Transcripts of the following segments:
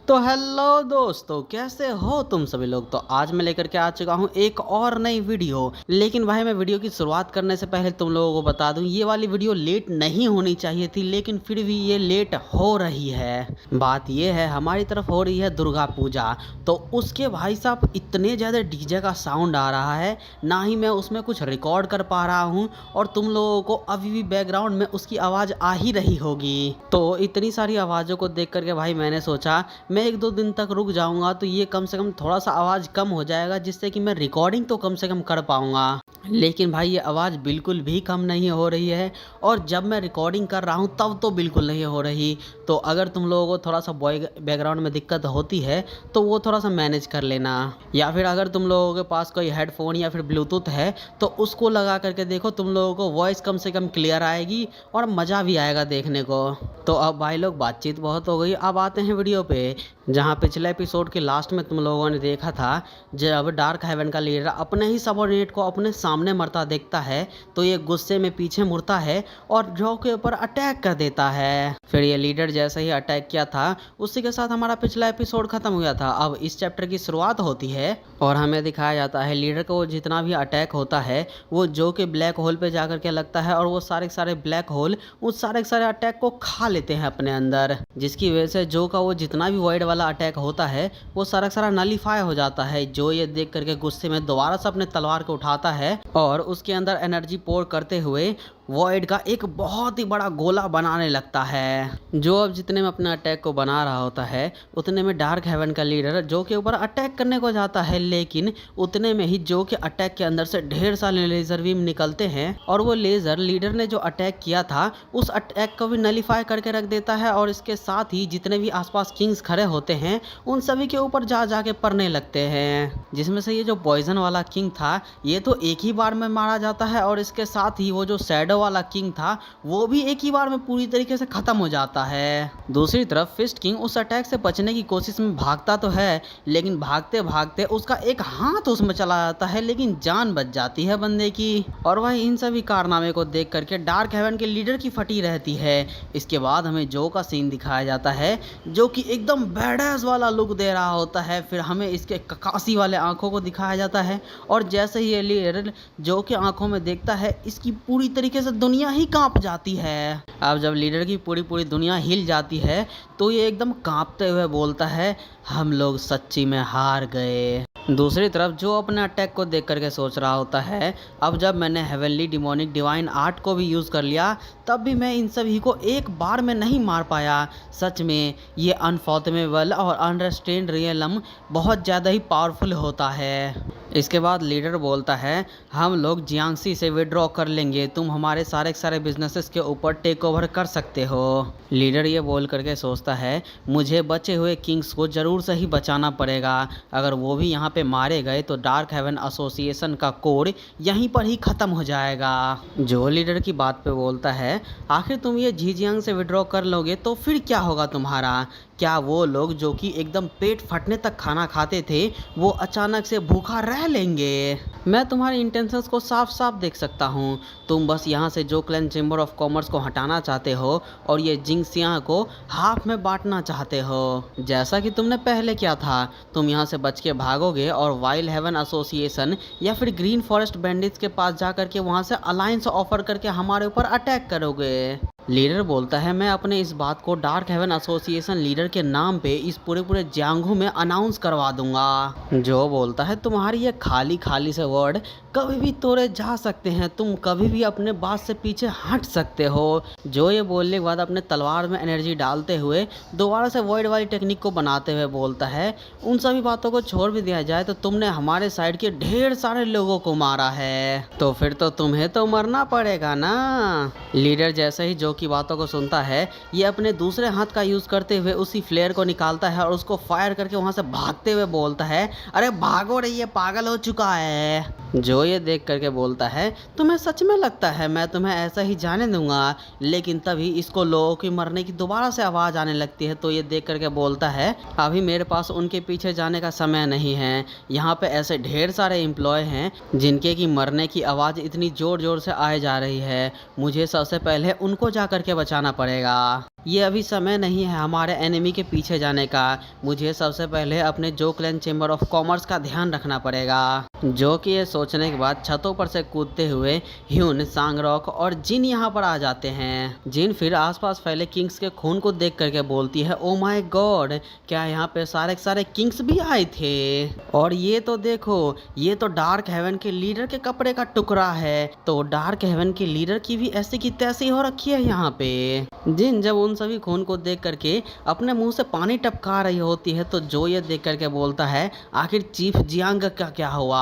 तो हेलो दोस्तों, कैसे हो तुम सभी लोग। तो आज मैं लेकर के आ चुका हूँ एक और नई वीडियो। लेकिन भाई मैं वीडियो की शुरुआत करने से पहले तुम लोगों को बता दूं, ये वाली वीडियो लेट नहीं होनी चाहिए थी, लेकिन फिर भी ये लेट हो रही है। बात ये है, हमारी तरफ हो रही है दुर्गा पूजा, तो उसके भाई साहब इतने ज़्यादा डीजे का साउंड आ रहा है, ना ही मैं उसमें कुछ रिकॉर्ड कर पा रहा हूँ और तुम लोगों को अभी भी बैकग्राउंड में उसकी आवाज़ आ ही रही होगी। तो इतनी सारी आवाज़ों को देख करके भाई मैंने सोचा मैं एक दो दिन तक रुक जाऊंगा, तो ये कम से कम थोड़ा सा आवाज़ कम हो जाएगा, जिससे कि मैं रिकॉर्डिंग तो कम से कम कर पाऊंगा। लेकिन भाई ये आवाज़ बिल्कुल भी कम नहीं हो रही है, और जब मैं रिकॉर्डिंग कर रहा हूँ तब तो बिल्कुल नहीं हो रही। तो अगर तुम लोगों को थोड़ा सा बैकग्राउंड में दिक्कत होती है तो वो थोड़ा सा मैनेज कर लेना, या फिर अगर तुम लोगों के पास कोई हेडफोन या फिर ब्लूटूथ है तो उसको लगा करके देखो, तुम लोगों को वॉइस कम से कम क्लियर आएगी और मज़ा भी आएगा देखने को। तो अब भाई लोग बातचीत बहुत हो गई, अब आते हैं वीडियो पे। जहाँ पिछले एपिसोड के लास्ट में तुम लोगों ने देखा था, जब डार्क हेवन का लीडर अपने ही सबऑर्डिनेट को अपने सामने मरता देखता है तो ये गुस्से में पीछे मुड़ता है और जो के ऊपर अटैक कर देता है। फिर ये लीडर जैसे ही अटैक किया था उसी के साथ हमारा पिछला एपिसोड खत्म हुआ था। अब इस चैप्टर की शुरुआत होती है और हमें दिखाया जाता है लीडर को जितना भी अटैक होता है वो जो के ब्लैक होल पे जाकर के लगता है, और वो सारे के सारे ब्लैक होल उस सारे के सारे अटैक को खा लेते हैं अपने अंदर, जिसकी वजह से जो का वो जितना भी वाइड वाला अटैक होता है वो सारा का सारा नलीफाई हो जाता है। जो ये देख करके गुस्से में दोबारा से अपने तलवार को उठाता है और उसके अंदर एनर्जी पोर करते हुए वॉइड का एक बहुत ही बड़ा गोला बनाने लगता है। जो अब जितने में अपने अटैक को बना रहा होता है उतने में डार्क हेवन का लीडर जो के ऊपर अटैक करने को जाता है, लेकिन उतने में ही जो के अटैक के अंदर से ढेर सारे लेजर बीम निकलते हैं और वो लेजर लीडर ने जो अटैक किया था उस अटैक को भी नलीफाई करके रख देता है, और इसके साथ ही जितने भी आसपास किंग्स खड़े होते हैं उन सभी के ऊपर जा जाके पड़ने लगते हैं। जिसमें से ये जो पॉइजन वाला किंग था ये तो एक ही बार में मारा जाता है, और इसके साथ ही वो जो शैडो वाला किंग था वो भी एक ही बार में पूरी तरीके से खत्म हो जाता है। दूसरी तरफ फिस्ट किंग उस अटैक से बचने की कोशिश में भागता तो है, लेकिन भागते भागते उसका एक हाथ उसमें चला जाता है, लेकिन जान बच जाती है बंदे की। और वह इन सभी कारनामे को देख करके डार्क हेवन के लीडर की फटी रहती है। इसके बाद हमें जो का सीन दिखाया जाता है जो कि एकदम बैडएस वाला लुक दे रहा होता है। फिर हमें इसके ककासी वाले आंखों को दिखाया जाता है, और जैसे ही ये लीडर जो के आंखों में देखता है इसकी पूरी तरीके से दुनिया ही कांप जाती है। अब जब लीडर की पूरी पूरी दुनिया हिल जाती है तो ये एकदम कांपते हुए बोलता है, हम लोग सच्ची में हार गए। दूसरी तरफ जो अपने अटैक को देख करके सोच रहा होता है, अब जब मैंने हेवनली डिमोनिक डिवाइन आर्ट को भी यूज़ कर लिया तब भी मैं इन सभी को एक बार में नहीं मार पाया। सच में ये अनफॉर्मेबल और अनरेस्ट्रेन्ड रियलम बहुत ज़्यादा ही पावरफुल होता है। इसके बाद लीडर बोलता है, हम लोग जियांगसी से विड्रॉ कर लेंगे, तुम हमारे सारे बिजनेसेस के ऊपर टेक ओवर कर सकते हो। लीडर ये बोल करके सोचता है, मुझे बचे हुए किंग्स को ज़रूर से ही बचाना पड़ेगा, अगर वो भी यहाँ पे मारे गए तो डार्क हेवन एसोसिएशन का कोड यहीं पर ही ख़त्म हो जाएगा। जो लीडर की बात पे बोलता है, आखिर तुम ये झीजियांग से विड्रॉ कर लोगे तो फिर क्या होगा तुम्हारा? क्या वो लोग जो कि एकदम पेट फटने तक खाना खाते थे वो अचानक से भूखा रह लेंगे? मैं तुम्हारी इंटेंशंस को साफ साफ देख सकता हूँ। तुम बस यहाँ से जो क्लैन चेंबर ऑफ कॉमर्स को हटाना चाहते हो और ये जिंगसिया को हाफ में बांटना चाहते हो, जैसा कि तुमने पहले किया था। तुम यहाँ से बच के भागोगे और वाइल्ड हेवन एसोसिएशन या फिर ग्रीन फॉरेस्ट बैंडिट्स के पास जा करके वहाँ से अलायंस ऑफर करके हमारे ऊपर अटैक करोगे। लीडर बोलता है, मैं अपने इस बात को डार्क हेवन एसोसिएशन लीडर के नाम पे इस पूरे जियांगू में अनाउंस करवा दूंगा। जो बोलता है, तुम्हारी ये खाली खाली से वर्ड कभी भी तोड़े जा सकते हैं, तुम कभी भी अपने बात से पीछे हट सकते हो। जो ये बोलने के बाद अपने तलवार में एनर्जी डालते हुए दोबारा से वॉइड वाली टेक्निक को बनाते हुए बोलता है, उन सभी बातों को छोड़ भी दिया जाए तो तुमने हमारे साइड के ढेर सारे लोगों को मारा है, तो फिर तो तुम्हें तो मरना पड़ेगा ना। लीडर जैसे ही जो की बातों को सुनता है, ये अपने दूसरे हाथ का यूज करते हुए उसी फ्लेयर को निकालता है और उसको फायर करके वहां से भागते हुए बोलता है, अरे भागो रे, ये पागल हो चुका है। जो जो ये देख करके बोलता है तुम्हें सच में लगता है मैं तुम्हें ऐसा ही जाने दूंगा, लेकिन तभी इसको लोगों की मरने की दोबारा से आवाज़ आने लगती है। तो ये देख करके बोलता है अभी मेरे पास उनके पीछे जाने का समय नहीं है, यहाँ पे ऐसे ढेर सारे एम्प्लॉय हैं जिनके की मरने की आवाज़ इतनी ज़ोर ज़ोर से आए जा रही है, मुझे सबसे पहले उनको जा करके बचाना पड़ेगा। ये अभी समय नहीं है हमारे एनिमी के पीछे जाने का, मुझे सबसे पहले अपने जो क्लैन चेंबर ऑफ कॉमर्स का ध्यान रखना पड़ेगा। जो कि ये सोचने के बाद छतों पर से कूदते हुए ह्यून, सांगरॉक और जिन यहाँ पर आ जाते हैं। जिन फिर आसपास फैले किंग्स के खून को देख करके बोलती है ओ माय गॉड, क्या यहाँ पे सारे के सारे किंग्स भी आए थे? और ये तो देखो, ये तो डार्क हेवन के लीडर के कपड़े का टुकड़ा है। तो डार्क हेवन के लीडर की भी ऐसी की तैसी हो रखी है यहाँ पे। जिन जब उन सभी खून को देख करके अपने मुंह से पानी टपका रही होती है तो जो ये देख करके बोलता है आखिर चीफ जियांग का क्या हुआ?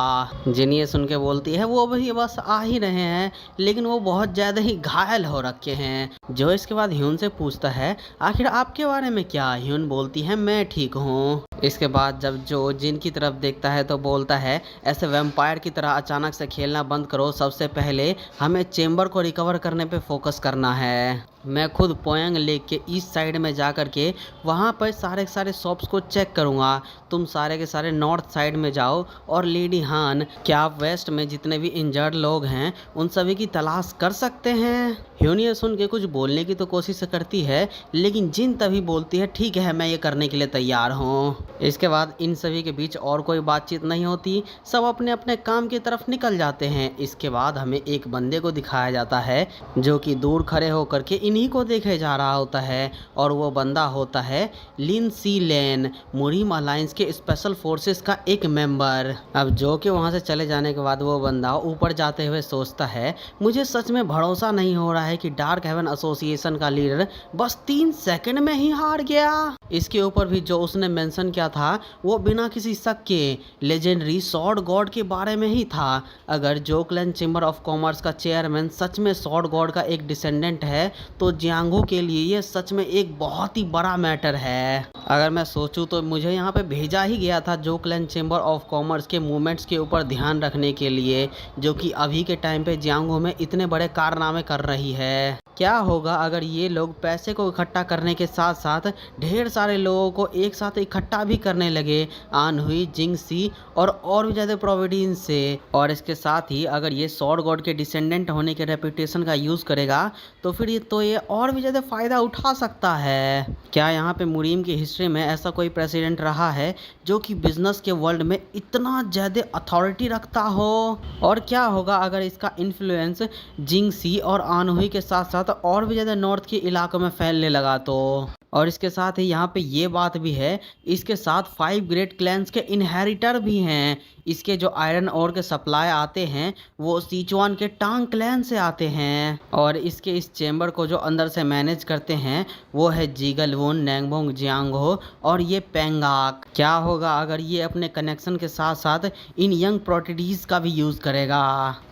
जिन ये सुन के बोलती है वो भी बस आ ही रहे हैं, लेकिन वो बहुत ज्यादा ही घायल हो रखे हैं। जो इसके बाद ह्यून से पूछता है आखिर आपके बारे में क्या? ह्यून बोलती है मैं ठीक हूँ। इसके बाद जब जो जिन की तरफ देखता है तो बोलता है ऐसे वैम्पायर की तरह अचानक से खेलना बंद करो, सबसे पहले हमें चेंबर को रिकवर करने पे फोकस करना है। मैं खुद पोयंग लेक के ईस्ट साइड में जा कर के वहाँ पर सारे के सारे शॉप्स को चेक करूँगा, तुम सारे के सारे नॉर्थ साइड में जाओ। और लेडी हान, क्या आप वेस्ट में जितने भी इंजर्ड लोग हैं उन सभी की तलाश कर सकते हैं? ह्यून ये सुन के कुछ बोलने की तो कोशिश करती है, लेकिन जिन तभी बोलती है ठीक है मैं ये करने के लिए तैयार हूँ। इसके बाद इन सभी के बीच और कोई बातचीत नहीं होती, सब अपने अपने काम की तरफ निकल जाते हैं। इसके बाद हमें एक बंदे को दिखाया जाता है जो कि दूर खड़े होकर के इन्हीं को देखे जा रहा होता है, और वो बंदा होता है लिन सी लेन, मुरीम अलायंस के स्पेशल फोर्सेस का एक मेंबर। अब जो कि वहाँ से चले जाने के बाद वो बंदा ऊपर जाते हुए सोचता है मुझे सच में भरोसा नहीं हो रहा है कि डार्क हेवन एसोसिएशन का लीडर बस 3 सेकंड में ही हार गया। इसके ऊपर भी जो उसने मेंशन किया था वो बिना किसी शक के लेजेंडरी सॉर्ड गॉड के बारे में ही था। अगर जो क्लैन चेंबर ऑफ कॉमर्स का चेयरमैन सच में सॉर्ड गॉड का एक डिसेंडेंट है तो जियांगो के लिए ये सच में एक बहुत ही बड़ा मैटर है। अगर मैं सोचूं तो मुझे यहाँ पे भेजा ही गया था जो क्लैन चेंबर ऑफ कॉमर्स के मूवमेंट्स के ऊपर ध्यान रखने के लिए, जो कि अभी के टाइम पे जियांगो में इतने बड़े कारनामे कर रही है। क्या होगा अगर ये लोग पैसे को इकट्ठा करने के साथ साथ ढेर सारे लोगों को एक साथ इकट्ठा भी करने लगे, आनहुई, जिंगसी और भी ज़्यादा प्रोविडेंस से। और इसके साथ ही अगर ये सॉर्ड गॉड के डिसेंडेंट होने के रेपुटेशन का यूज़ करेगा तो फिर ये और भी ज़्यादा फ़ायदा उठा सकता है। क्या यहाँ पे मुरीम की हिस्ट्री में ऐसा कोई प्रेसिडेंट रहा है जो कि बिजनेस के वर्ल्ड में इतना ज़्यादा अथॉरिटी रखता हो? और क्या होगा अगर इसका इन्फ्लुएंस जिंगसी और आनहुई के साथ साथ और भी ज़्यादा नॉर्थ के इलाकों में फैलने लगा तो? और इसके साथ ही यहाँ पे ये बात भी है, इसके साथ 5 ग्रेट क्लैंस के इनहेरिटर भी हैं। इसके जो आयरन ओर के सप्लाई आते हैं वो सिचुआन के टांग क्लैन से आते हैं, और इसके इस चेंबर को जो अंदर से मैनेज करते हैं वो है जीगलवुन, नैंगबोंग, जियांगहो और ये पेंगाक। क्या होगा अगर ये अपने कनेक्शन के साथ साथ इन यंग प्रोटेडीज का भी यूज़ करेगा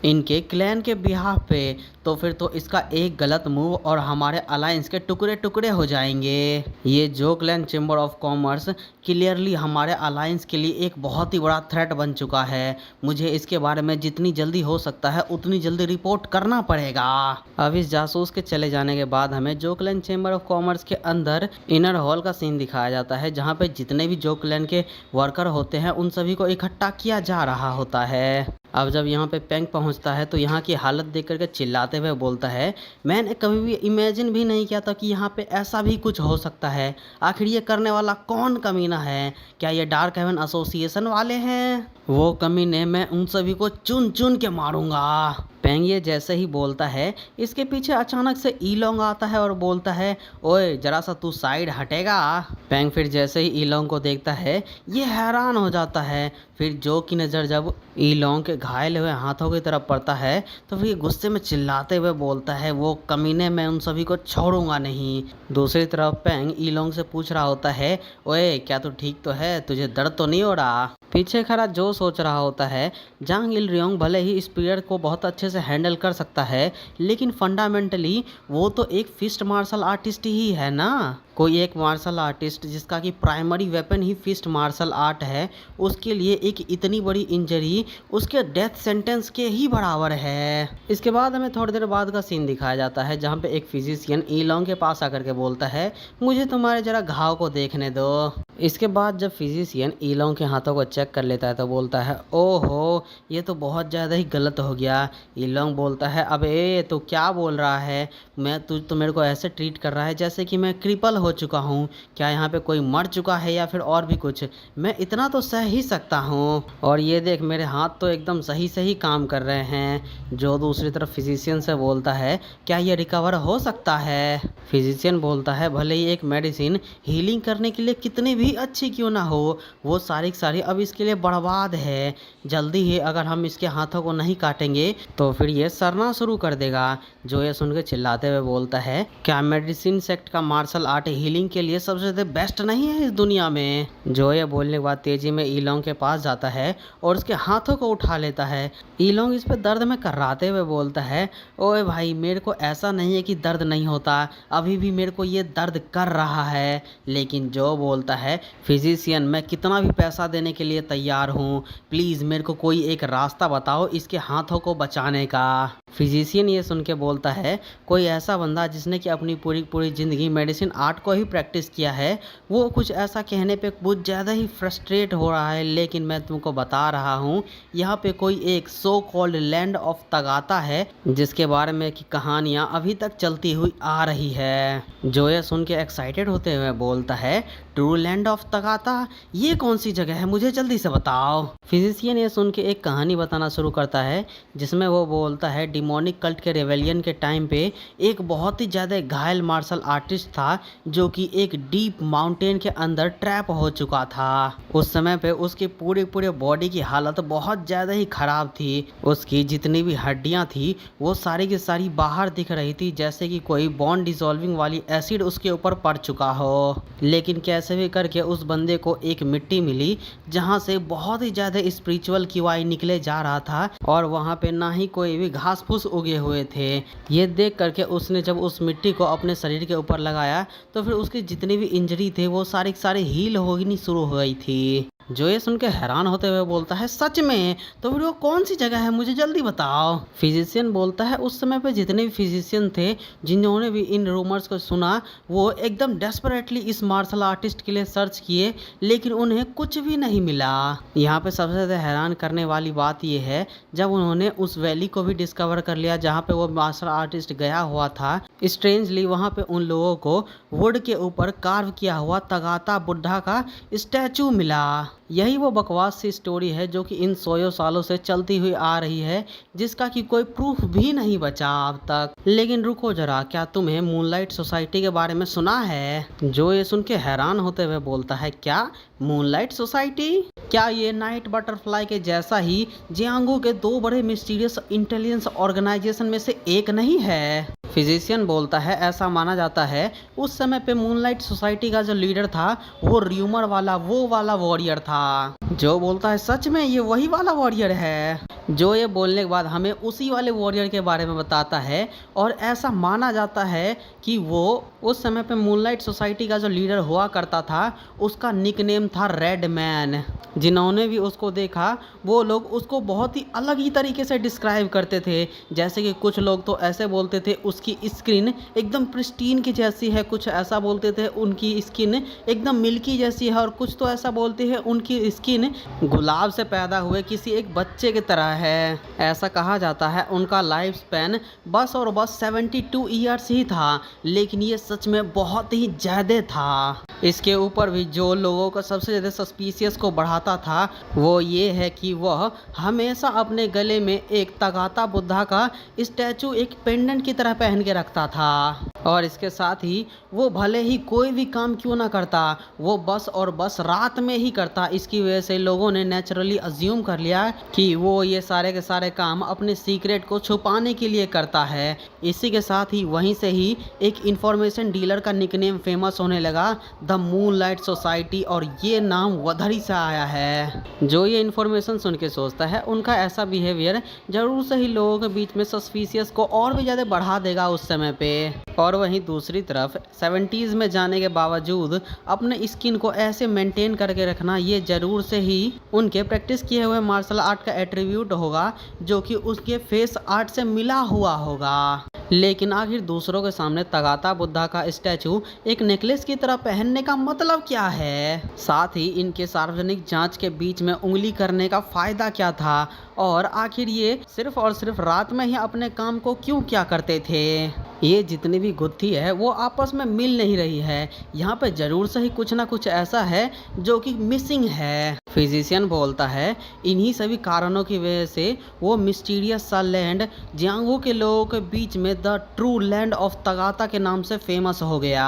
इनके क्लैन के बिहाफ पे? तो फिर तो इसका एक गलत मूव और हमारे अलायंस के टुकड़े टुकड़े हो जाएंगे। ये जो clan chamber of commerce clearly हमारे अलायंस के लिए एक बहुत ही बड़ा थ्रेट बन चुका है। मुझे इसके बारे में जितनी जल्दी हो सकता है उतनी जल्दी रिपोर्ट करना पड़ेगा। अब इस जासूस के चले जाने के बाद हमें जो क्लैन चेंबर ऑफ कॉमर्स के अंदर इनर हॉल का सीन दिखाया जाता है, जहाँ पे जितने भी जो क्लैन के वर्कर होते हैं उन सभी को इकट्ठा किया जा रहा होता है। अब जब यहाँ पे पेंग पहुँचता है तो यहाँ की हालत देख करके चिल्लाते हुए बोलता है मैंने कभी भी इमेजिन भी नहीं किया था कि यहाँ पे ऐसा भी कुछ हो सकता है। आखिर ये करने वाला कौन कमीना है? क्या ये डार्क हेवन एसोसिएशन वाले हैं? वो कमीने, मैं उन सभी को चुन चुन के मारूंगा। पेंग ये जैसे ही बोलता है इसके पीछे अचानक से ईलोंग आता है और बोलता है ओए जरा सा तू साइड हटेगा। पेंग फिर जैसे ही ईलोंग को देखता है ये हैरान हो जाता है। फिर जो की नज़र जब ईलोंग के घायल हुए हाथों की तरफ पड़ता है तो फिर गुस्से में चिल्लाते हुए बोलता है वो कमीने, मैं उन सभी को छोड़ूंगा नहीं। दूसरी तरफ पेंग ईलोंग से पूछ रहा होता है ओए क्या तू ठीक तो है, तुझे दर्द तो नहीं हो रहा? पीछे खड़ा जो सोच रहा होता है जांग इलरियोंग भले ही इस पीरियड को बहुत अच्छे से हैंडल कर सकता है, लेकिन फंडामेंटली वो तो एक फिस्ट मार्शल आर्टिस्ट ही है ना। कोई एक मार्शल आर्टिस्ट जिसका कि प्राइमरी वेपन ही फिस्ट मार्शल आर्ट है, उसके लिए एक इतनी बड़ी इंजरी उसके डेथ सेंटेंस के ही बराबर है। इसके बाद हमें थोड़ी देर बाद का सीन दिखाया जाता है जहाँ पे एक फिजिशियन ईलोंग के पास आकर के बोलता है, मुझे तुम्हारे जरा घाव को देखने दो। इसके बाद जब फिजिशियन ईलोंग के हाथों को चेक कर लेता है तो बोलता है, ओहो ये तो बहुत ज़्यादा ही गलत हो गया। ईलोंग बोलता है, अबे तो क्या बोल रहा है, मैं तू तो मेरे को ऐसे ट्रीट कर रहा है जैसे कि मैं क्रिपल हो चुका हूँ। क्या यहाँ पे कोई मर चुका है या फिर और भी कुछ? मैं इतना तो सह ही सकता हूँ। और ये देख मेरे हाथ तो एकदम सही सही काम कर रहे हैं। जो दूसरी तरफ फिजिशियन से बोलता है, क्या ये रिकवर हो सकता है? फिजिशियन बोलता है, भले ही एक मेडिसिन हीलिंग करने के लिए कितनी भी अच्छी क्यों ना हो, वो सारी की सारी अब इसके लिए बर्बाद है। जल्दी ही अगर हम इसके हाथों को नहीं काटेंगे तो फिर ये सड़ना शुरू कर देगा। जो ये सुन के चिल्लाते हुए बोलता है, क्या मेडिसिन सेक्ट का मार्शल आर्ट हीलिंग के लिए सबसे ज़्यादा बेस्ट नहीं है इस दुनिया में? जो ये बोलने के बाद तेजी में ईलोंग के पास जाता है और उसके हाथों को उठा लेता है। ईलोंग इस पे दर्द में कर्राते हुए बोलता है, ओए भाई मेरे को ऐसा नहीं है कि दर्द नहीं होता, अभी भी मेरे को ये दर्द कर रहा है। लेकिन जो बोलता है, फिजिशियन मैं कितना भी पैसा देने के लिए तैयार हूँ, प्लीज़ मेरे को कोई एक रास्ता बताओ इसके हाथों को बचाने का। फिजिशियन ये सुन के बोलता है, कोई ऐसा बंदा जिसने कि अपनी पूरी पूरी ज़िंदगी मेडिसिन आर्ट को ही प्रैक्टिस किया है, वो कुछ ऐसा कहने पे बहुत ज़्यादा ही फ्रस्ट्रेट हो रहा है। लेकिन मैं तुमको बता रहा हूँ, यहाँ पे कोई एक सो कॉल्ड लैंड ऑफ तगाता है जिसके बारे में की कहानियाँ अभी तक चलती हुई आ रही है। जो ये सुन के एक्साइटेड होते हुए बोलता है, ट्रू लैंड ऑफ तगाता, ये कौन सी जगह है, मुझे जल्दी से बताओ। फिजिशियन ये सुन के एक कहानी बताना शुरू करता है जिसमें वो बोलता है, डिमोनिक कल्ट के रेवेलियन के टाइम पे एक बहुत ही ज़्यादा घायल मार्शल आर्टिस्ट था जो कि एक डीप माउंटेन के अंदर ट्रैप हो चुका था। उस समय पे उसकी पूरी पूरी बॉडी की हालत बहुत ज़्यादा ही ख़राब थी। उसकी जितनी भी हड्डियाँ थी वो सारी की सारी बाहर दिख रही थी, जैसे कि कोई बॉन्ड डिसॉल्विंग वाली एसिड उसके ऊपर पड़ चुका हो। लेकिन कैसे भी करके उस बंदे को एक मिट्टी मिली जहाँ से बहुत ही ज़्यादा स्पिरिचुअल किवाई निकले जा रहा था और वहाँ पे ना ही कोई भी घास फूस उगे हुए थे। ये देख करके उसने जब उस मिट्टी को अपने शरीर के ऊपर लगाया तो फिर उसकी जितनी भी इंजरी थे वो सारी की सारी हील होनी शुरू हो गई थी। जो ये सुन के हैरान होते हुए बोलता है, सच में? तो फिर वो कौन सी जगह है, मुझे जल्दी बताओ। फिजिशियन बोलता है, उस समय पे जितने भी फिजिशियन थे जिन्होंने भी इन रूमर्स को सुना वो एकदम डेस्परेटली इस मार्शल आर्टिस्ट के लिए सर्च किए लेकिन उन्हें कुछ भी नहीं मिला। यहाँ पे सबसे ज़्यादा हैरान करने वाली बात ये है, जब उन्होंने उस वैली को भी डिस्कवर कर लिया जहाँ पे वो मार्शल आर्टिस्ट गया हुआ था, स्ट्रेंजली वहाँ पे उन लोगों को वुड के ऊपर कार्व किया हुआ तगाता बुड्ढा का स्टैचू मिला। यही वो बकवास सी स्टोरी है जो कि इन 100 सालों से चलती हुई आ रही है, जिसका कि कोई प्रूफ भी नहीं बचा अब तक। लेकिन रुको जरा, क्या तुम्हें मूनलाइट सोसाइटी के बारे में सुना है? जो ये सुन के हैरान होते हुए बोलता है, क्या मूनलाइट सोसाइटी? क्या ये नाइट बटरफ्लाई के जैसा ही जियांगो के 2 बड़े मिस्टीरियस इंटेलिजेंस ऑर्गेनाइजेशन में से एक नहीं है? फिजिशियन बोलता है, ऐसा माना जाता है उस समय पे मूनलाइट सोसाइटी का जो लीडर था वो र्यूमर वाला वो वाला वॉरियर था। जो बोलता है, सच में ये वही वाला वॉरियर है? जो ये बोलने के बाद हमें उसी वाले वॉरियर के बारे में बताता है और ऐसा माना जाता है कि वो उस समय पे मूनलाइट सोसाइटी का जो लीडर हुआ करता था उसका निकनेम था रेड मैन। जिन्होंने भी उसको देखा वो लोग उसको बहुत ही अलग ही तरीके से डिस्क्राइब करते थे, जैसे कि कुछ लोग तो ऐसे बोलते थे उसकी स्किन एकदम प्रिस्टीन की जैसी है, कुछ ऐसा बोलते थे उनकी स्किन एकदम मिल्की जैसी है, और कुछ तो ऐसा बोलते हैं उनकी स्किन गुलाब से पैदा हुए किसी एक बच्चे की तरह है। ऐसा कहा जाता है उनका लाइफ स्पैन बस और बस 72 ईयर्स ही था, लेकिन ये सच में बहुत ही ज़्यादा था। इसके ऊपर भी जो लोगों को सबसे ज़्यादा सस्पिशियस को बढ़ाता था वो ये है कि वह हमेशा अपने गले में एक तगाता बुद्धा का स्टैचू एक पेंडेंट की तरह पहन के रखता था, और इसके साथ ही वो भले ही कोई भी काम क्यों ना करता वो बस और बस रात में ही करता। इसकी वजह से लोगों ने नेचुरली अज्यूम कर लिया कि वो ये सारे के सारे काम अपने सीक्रेट को छुपाने के लिए करता है। इसी के साथ ही वहीं से ही एक इंफॉर्मेशन डीलर का निकनेम फेमस होने लगा, द मूनलाइट सोसाइटी, और ये नाम वधरी से आया है। जो ये इन्फॉर्मेशन सुन के सोचता है उनका ऐसा बिहेवियर जरूर से ही लोगों के बीच में सस्पिशियस को और भी ज़्यादा बढ़ा देगा उस समय पे। और वहीं दूसरी तरफ 70s में जाने के बावजूद अपने स्किन को ऐसे मेंटेन करके रखना ये जरूर से ही उनके प्रैक्टिस किए हुए मार्शल आर्ट का एट्रीब्यूट होगा, जो कि उसके फेस आर्ट से मिला हुआ होगा। लेकिन आखिर दूसरों के सामने तगाता बुद्धा का स्टैचू एक नेकलेस की तरह पहनने का मतलब क्या है? साथ ही इनके सार्वजनिक जांच के बीच में उंगली करने का फायदा क्या था? और आखिर ये सिर्फ और सिर्फ रात में ही अपने काम को क्यों क्या करते थे? ये जितनी भी गुत्थी है वो आपस में मिल नहीं रही है। यहाँ पे जरूर से ही कुछ ना कुछ ऐसा है जो कि मिसिंग है। फिजिशियन बोलता है इन्हीं सभी कारणों की वजह से वो मिस्टीरियस सा लैंड जियांगो के लोगों के बीच में द ट्रू लैंड ऑफ तगाता के नाम से फेमस हो गया।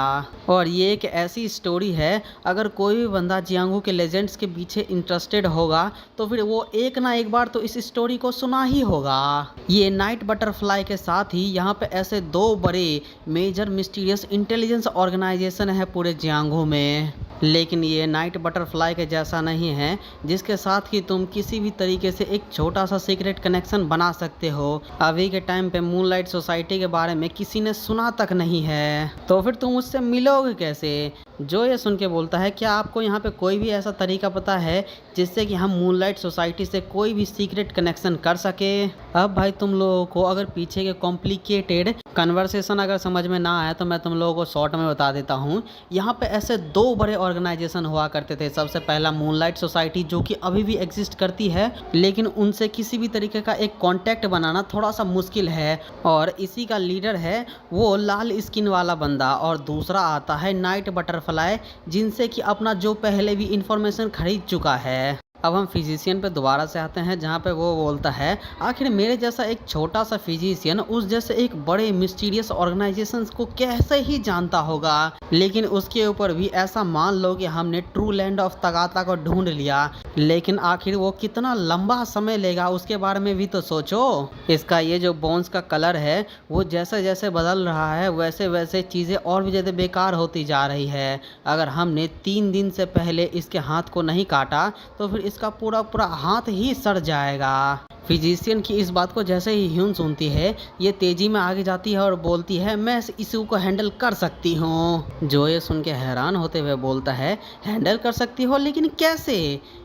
और ये एक ऐसी स्टोरी है, अगर कोई भी बंदा जियांगो के लेजेंड्स के पीछे इंटरेस्टेड होगा तो फिर वो एक ना एक बार तो इस स्टोरी को सुना ही होगा। ये नाइट बटरफ्लाई के साथ ही यहाँ पे ऐसे दो बड़े मेजर मिस्टीरियस इंटेलिजेंस ऑर्गेनाइजेशन है पूरे जियांगो में। लेकिन ये नाइट बटरफ्लाई के जैसा नहीं है जिसके साथ कि तुम किसी भी तरीके से एक छोटा सा सीक्रेट कनेक्शन बना सकते हो। अभी के टाइम पे मूनलाइट सोसाइटी के बारे में किसी ने सुना तक नहीं है, तो फिर तुम उससे मिलोगे कैसे? जो ये सुन के बोलता है क्या आपको यहाँ पे कोई भी ऐसा तरीका पता है जिससे कि हम मूनलाइट सोसाइटी से कोई भी सीक्रेट कनेक्शन कर सके? अब भाई तुम लोगों को अगर पीछे के कॉम्प्लिकेटेड कन्वर्सेशन अगर समझ में ना आए तो मैं तुम लोगों को शॉर्ट में बता देता हूँ। यहाँ पे ऐसे दो बड़े ऑर्गेनाइजेशन हुआ करते थे। सबसे पहला मूनलाइट सोसाइटी जो कि अभी भी एग्जिस्ट करती है, लेकिन उनसे किसी भी तरीके का एक कांटेक्ट बनाना थोड़ा सा मुश्किल है, और इसी का लीडर है वो लाल स्किन वाला बंदा। और दूसरा आता है नाइट बटरफ्लाई, जिनसे कि अपना जो पहले भी इंफॉर्मेशन खरीद चुका है। अब हम फिजिशियन पे दोबारा से आते हैं, जहाँ पे वो बोलता है आखिर मेरे जैसा एक छोटा सा फिजिशियन उस जैसे एक बड़े मिस्टीरियस ऑर्गेनाइजेशंस को कैसे ही जानता होगा। लेकिन उसके ऊपर भी ऐसा मान लो कि हमने ट्रू लैंड ऑफ तगाता को ढूंढ लिया, लेकिन आखिर वो कितना लंबा समय लेगा उसके बारे में भी तो सोचो। इसका ये जो बोन्स का कलर है वो जैसे जैसे बदल रहा है वैसे वैसे चीज़ें और भी ज़्यादा बेकार होती जा रही है। अगर हमने 3 दिन से पहले इसके हाथ को नहीं काटा तो फिर इसका पूरा पूरा हाथ ही सड़ जाएगा। फिजिशियन की इस बात को जैसे ही ह्यून सुनती है ये तेजी में आगे जाती है और बोलती है मैं इस इशू को हैंडल कर सकती हूँ। जो ये सुन के हैरान होते हुए बोलता है हैंडल कर सकती हो, लेकिन कैसे?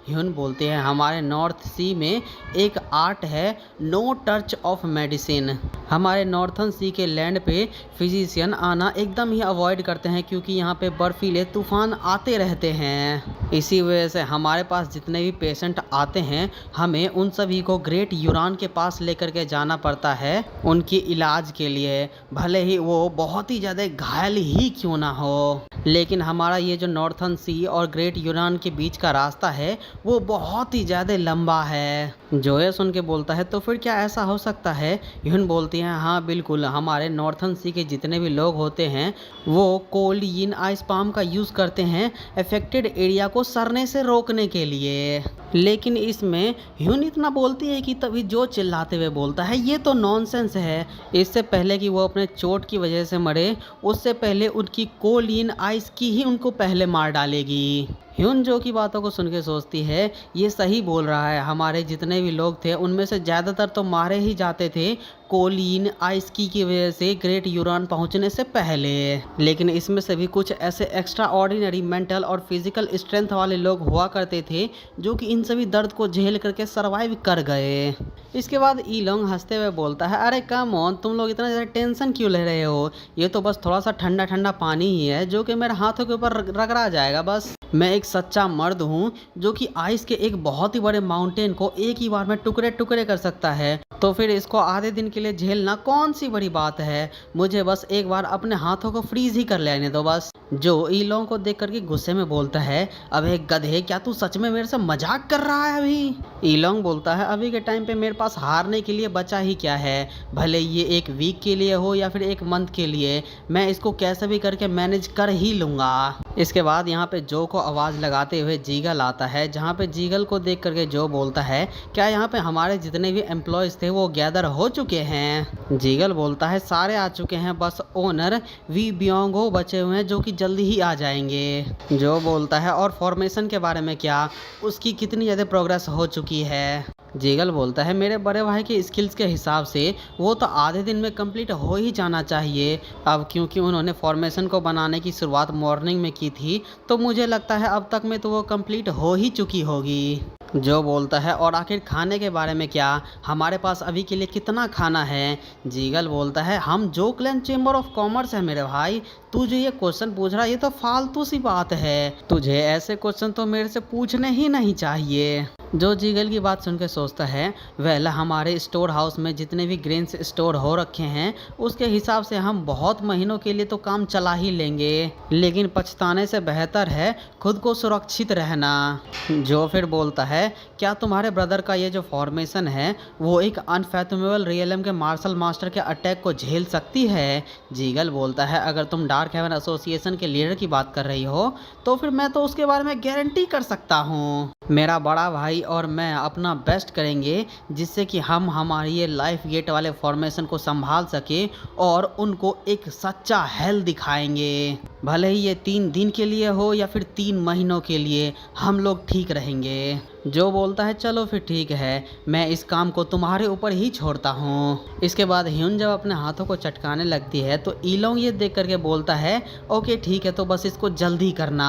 ह्यून बोलते हैं हमारे नॉर्थ सी में एक आर्ट है नो टच ऑफ मेडिसिन। हमारे नॉर्थन सी के लैंड पे फिजिशियन आना एकदम ही अवॉइड करते हैं क्योंकि यहाँ पे बर्फीले तूफान आते रहते हैं। इसी वजह से हमारे पास जितने भी पेशेंट आते हैं हमें उन सभी को ग्रेट यूरान के पास लेकर के जाना पड़ता है उनकी इलाज के लिए, भले ही वो बहुत ही ज़्यादा घायल ही क्यों ना हो। लेकिन हमारा ये जो नॉर्थन सी और ग्रेट यूरान के बीच का रास्ता है वो बहुत ही ज़्यादा लंबा है। जो ये सुन के बोलता है तो फिर क्या ऐसा हो सकता है? ह्यून बोलती हैं हाँ बिल्कुल, हमारे नॉर्थन सी के जितने भी लोग होते हैं वो कोल्ड यिन आइस पाम का यूज़ करते हैं अफेक्टेड एरिया को सड़ने से रोकने के लिए। लेकिन इसमें ह्यून इतना बोलती है कि तभी जो चिल्लाते हुए बोलता है ये तो नॉनसेंस है। इससे पहले कि वो अपने चोट की वजह से मरे उससे पहले उनकी कोल्ड यिन आइस की ही उनको पहले मार डालेगी। ह्यून जो की बातों को सुन के सोचती है ये सही बोल रहा है, हमारे जितने भी लोग थे उनमें से ज़्यादातर तो मारे ही जाते थे कोलिन आइस की वजह से ग्रेट यूरान पहुंचने से पहले। लेकिन इसमें से भी कुछ ऐसे एक्स्ट्रा ऑर्डिनरी मेंटल और फिजिकल स्ट्रेंथ वाले लोग हुआ करते थे जो कि इन सभी दर्द को झेल करके सरवाइव कर गए। इसके बाद ईलोंग हंसते हुए बोलता है अरे कम ऑन, तुम लोग इतना ज़्यादा टेंशन क्यों ले रहे हो? ये तो बस थोड़ा सा ठंडा ठंडा पानी ही है जो कि मेरे हाथों के ऊपर रगड़ा जाएगा बस। मैं एक सच्चा मर्द हूँ जो कि आइस के एक बहुत ही बड़े माउंटेन को एक ही बार में टुकड़े टुकड़े कर सकता है, तो फिर इसको आधे दिन के लिए झेलना कौन सी बड़ी बात है? मुझे बस एक बार अपने हाथों को फ्रीज ही कर लेने दो बस। जो ईलोंग को देख करके गुस्से में बोलता है अबे गधे, क्या तू सच में मेरे से मजाक कर रहा है? अभी ईलोंग बोलता है अभी के टाइम पे मेरे पास हारने के लिए बचा ही क्या है, भले ये एक वीक के लिए हो या फिर एक मंथ के लिए, मैं इसको कैसे भी करके मैनेज कर ही लूंगा। इसके बाद यहाँ पे जो को आवाज़ लगाते हुए जीगल आता है, जहाँ पे जीगल को देख करके जो बोलता है क्या यहाँ पे हमारे जितने भी एम्प्लॉयज़ थे वो गैदर हो चुके हैं? जीगल बोलता है सारे आ चुके हैं, बस ओनर वी बियोंगो बचे हुए हैं जो कि जल्दी ही आ जाएंगे। जो बोलता है और फॉर्मेशन के बारे में क्या, उसकी कितनी ज़्यादा प्रोग्रेस हो चुकी है? जीगल बोलता है मेरे बड़े भाई के स्किल्स के हिसाब से वो तो आधे दिन में कंप्लीट हो ही जाना चाहिए। अब क्योंकि उन्होंने फॉर्मेशन को बनाने की शुरुआत मॉर्निंग में की थी तो मुझे लगता है अब तक में तो वो कंप्लीट हो ही चुकी होगी। जो बोलता है और आखिर खाने के बारे में क्या, हमारे पास अभी के लिए कितना खाना है। जीगल बोलता है हम जो क्लैन चेंबर ऑफ कॉमर्स है मेरे भाई, तू जो ये क्वेश्चन पूछ रहा है ये तो फालतू सी बात है, तुझे ऐसे क्वेश्चन तो मेरे से पूछने ही नहीं चाहिए। जो जीगल की बात सुन के सोचता है वेल हमारे स्टोर हाउस में जितने भी ग्रेन्स स्टोर हो रखे हैं उसके हिसाब से हम बहुत महीनों के लिए तो काम चला ही लेंगे, लेकिन पछताने से बेहतर है खुद को सुरक्षित रहना। जो फिर बोलता है क्या तुम्हारे ब्रदर का ये जो फॉर्मेशन है वो एक अनफैथमेबल रियलम के मार्शल मास्टर के अटैक को झेल सकती है। जीगल बोलता है अगर तुम डार्क हेवन एसोसिएशन के लीडर की बात कर रही हो तो फिर मैं तो उसके बारे में गारंटी कर सकता हूँ। मेरा बड़ा भाई और मैं अपना बेस्ट करेंगे जिससे कि हम हमारी ये लाइफ गेट वाले फॉर्मेशन को संभाल सके और उनको एक सच्चा हेल दिखाएंगे। भले ही ये 3 दिन के लिए हो या फिर 3 महीनों के लिए, हम लोग ठीक रहेंगे। जो बोलता है चलो फिर ठीक है, मैं इस काम को तुम्हारे ऊपर ही छोड़ता हूँ। इसके बाद ह्यून जब अपने हाथों को चटकाने लगती है तो ईलोंग ये देख करके बोलता है ओके ठीक है तो बस इसको जल्दी करना।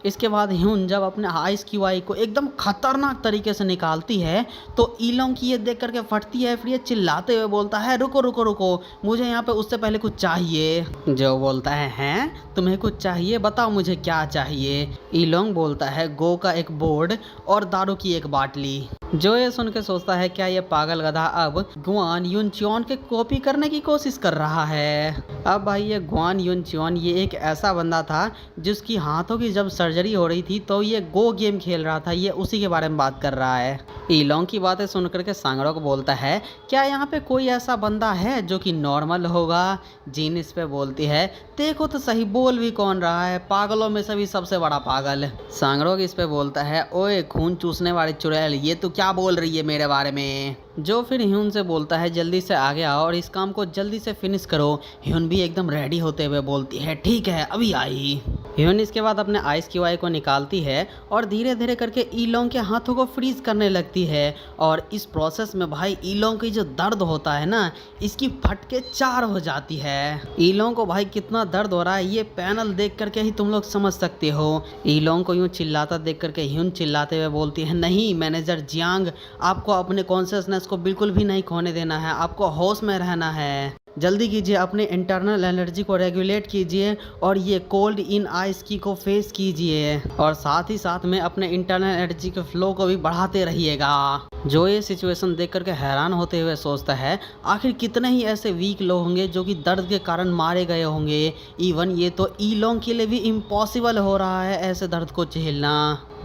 इसके बाद ह्यून जब अपने आइस की वाई को एकदम खतरनाक तरीके से निकालती है तो ईलोंग की ये देख करके फटती है, फिर ये चिल्लाते हुए बोलता है रुको रुको रुको, मुझे यहाँ पे उससे पहले कुछ चाहिए। जो बोलता है हैं तुम्हें कुछ चाहिए, बताओ मुझे क्या चाहिए। ईलोंग बोलता है गो का एक बोर्ड और दारू की एक बाटली। जो ये सुन के सोचता है क्या ये पागल गधा अब ग्वान युनच्योन के कॉपी करने की कोशिश कर रहा है। अब भाई ये ग्वान युनच्योन ये एक ऐसा बंदा था जिसकी हाथों की जब सर्जरी हो रही थी तो ये गो गेम खेल रहा था, ये उसी के बारे में बात कर रहा है। ईलोंग की बातें सुनकर के सांगरोक बोलता है क्या यहाँ पे कोई ऐसा बंदा है जो कि नॉर्मल होगा। जीन इस पे बोलती है देखो तो सही बोल भी कौन रहा है, पागलों में से भी सबसे बड़ा पागल। सांगरोक इस पे बोलता है ओए खून चूसने वाली चुड़ैल ये तो क्या बोल रही है मेरे बारे में। जो फिर ह्यून से बोलता है जल्दी से आगे आओ और इस काम को जल्दी से फिनिश करो। ह्यून भी एकदम रेडी होते हुए बोलती है ठीक है अभी आई। ह्यून इसके बाद अपने आइस की वाई को निकालती है और धीरे धीरे करके ईलोंग के हाथों को फ्रीज करने लगती है और इस प्रोसेस में भाई ईलोंग की जो दर्द होता है ना इसकी फटके 4 हो जाती है। ईलोंग को भाई कितना दर्द हो रहा है ये पैनल देख करके ही तुम लोग समझ सकते हो। ईलोंग को यूं चिल्लाता देख करके ह्यून चिल्लाते हुए बोलती है नहीं मैनेजर जियांग, आपको अपने कॉन्शियसनेस को बिल्कुल भी नहीं खोने देना है, आपको होश में रहना है। जल्दी कीजिए अपने इंटरनल एनर्जी को रेगुलेट कीजिए और ये कोल्ड इन आइस की को फेस कीजिए और साथ ही साथ में अपने इंटरनल एनर्जी के फ्लो को भी बढ़ाते रहिएगा। जो ये सिचुएशन देख करके हैरान होते हुए सोचता है आखिर कितने ही ऐसे वीक लोग होंगे जो कि दर्द के कारण मारे गए होंगे। इवन ये तो ईलोंग के लिए भी इम्पॉसिबल हो रहा है ऐसे दर्द को झेलना।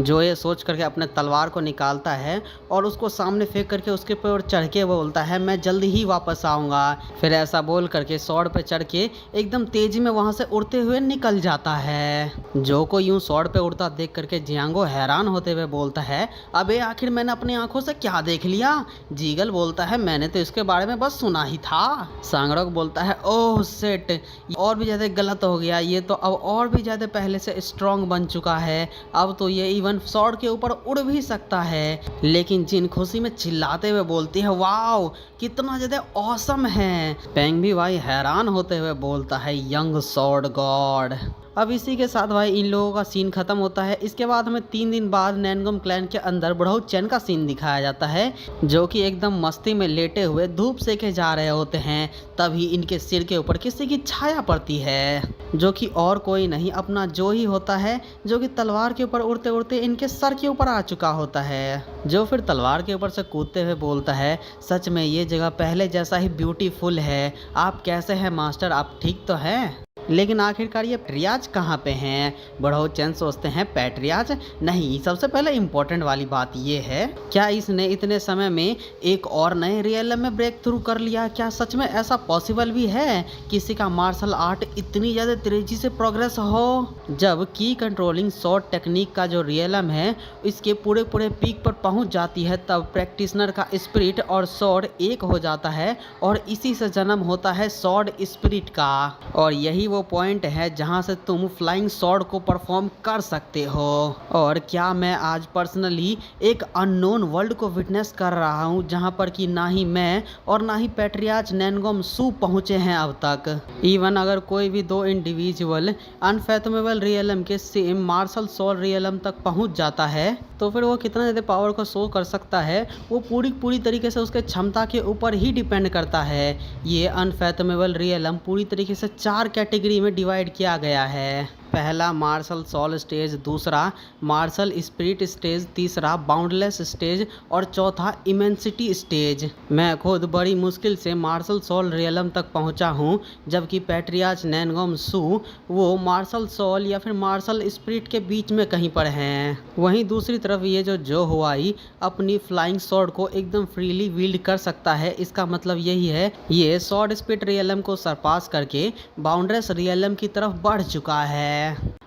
जो ये सोच करके अपने तलवार को निकालता है और उसको सामने फेंक करके उसके ऊपर चढ़ के बोलता है मैं जल्दी ही वापस आऊँगा। फिर ऐसा बोल करके सॉर्ड पे चढ़ के एकदम तेजी में वहाँ से उड़ते हुए निकल जाता है। जो को यूं सॉर्ड पे उड़ता देख करके जियांगो हैरान होते हुए बोलता है अबे आखिर मैंने अपनी आंखों से क्या देख लिया। जीगल बोलता है मैंने तो इसके बारे में बस सुना ही था। सांगरोक बोलता है ओह शिट, और भी ज़्यादा गलत हो गया, ये तो अब और भी ज़्यादा पहले से स्ट्रॉन्ग बन चुका है, अब तो ये इवन सॉर्ड के ऊपर उड़ भी सकता है। लेकिन जिन खुशी में चिल्लाते हुए बोलती है वाओ कितना ज़्यादा ऑसम है। पेंग भी भाई हैरान होते हुए बोलता है यंग सॉर्ड गॉड। अब इसी के साथ भाई इन लोगों का सीन खत्म होता है। इसके बाद हमें 3 दिन बाद नैनगम क्लैन के अंदर बुढ़ऊ चैन का सीन दिखाया जाता है जो कि एकदम मस्ती में लेटे हुए धूप सेके जा रहे होते हैं। तभी इनके सिर के ऊपर किसी की छाया पड़ती है जो कि और कोई नहीं अपना जो ही होता है जो कि तलवार के ऊपर उड़ते उड़ते इनके सर के ऊपर आ चुका होता है। जो फिर तलवार के ऊपर से कूदते हुए बोलता है सच में ये जगह पहले जैसा ही ब्यूटीफुल है। आप कैसे हैं मास्टर, आप ठीक तो हैं? लेकिन आखिरकार ये पैट्रियाज कहाँ पे हैं? बुढ़ऊ चैन सोचते हैं पैट्रियाज नहीं, सबसे पहले इम्पोर्टेंट वाली बात ये है क्या इसने इतने समय में एक और नए रियल में ब्रेक थ्रू कर लिया? क्या सच में ऐसा पॉसिबल भी है किसी का मार्शल आर्ट इतनी ज़्यादा तेजी से प्रोग्रेस हो? जब की कंट्रोलिंग शॉट टेक्निक का जो रियलम है इसके पूरे पूरे पीक पर पहुंच जाती है तब प्रैक्टिशनर का स्पिरिट और स्वॉर्ड एक हो जाता है और इसी से जन्म होता है स्वॉर्ड स्पिरिट का। और यही वो वो पॉइंट है जहां से तुम फ्लाइंग स्वॉर्ड को परफॉर्म कर सकते हो। और क्या मैं आज पर्सनली एक अननोन वर्ल्ड को विटनेस कर रहा हूं जहां पर कि ना ही मैं और ना ही पैट्रियाच नैनगोम सू पहुंचे हैं अब तक। इवन अगर कोई भी दो इंडिविजुअल अनफैथमेबल रियलम के सेम मार्शल सोल रियलम तक पहुंच जाता है तो फिर वो कितना ज़्यादा पावर को शो कर सकता है वो पूरी तरीके से उसके क्षमता के ऊपर ही डिपेंड करता है। ये अनफैथमेबल रियलम पूरी तरीके से 4 कैटेगरी में डिवाइड किया गया है। पहला मार्शल सोल स्टेज, दूसरा मार्शल स्पिरिट स्टेज, तीसरा बाउंडलेस स्टेज और चौथा इमेंसिटी स्टेज। मैं खुद बड़ी मुश्किल से मार्शल सोल रियलम तक पहुंचा हूं, जबकि पैट्रियाच नैनगोम सू वो मार्शल सोल या फिर मार्शल स्पिरिट के बीच में कहीं पर हैं। वहीं दूसरी तरफ ये जो हुआई अपनी फ्लाइंग स्वॉर्ड को एकदम फ्रीली विल्ड कर सकता है। इसका मतलब यही है ये स्वॉर्ड स्पिरिट रियलम को सरपास करके बाउंड्रेस रियलम की तरफ बढ़ चुका है।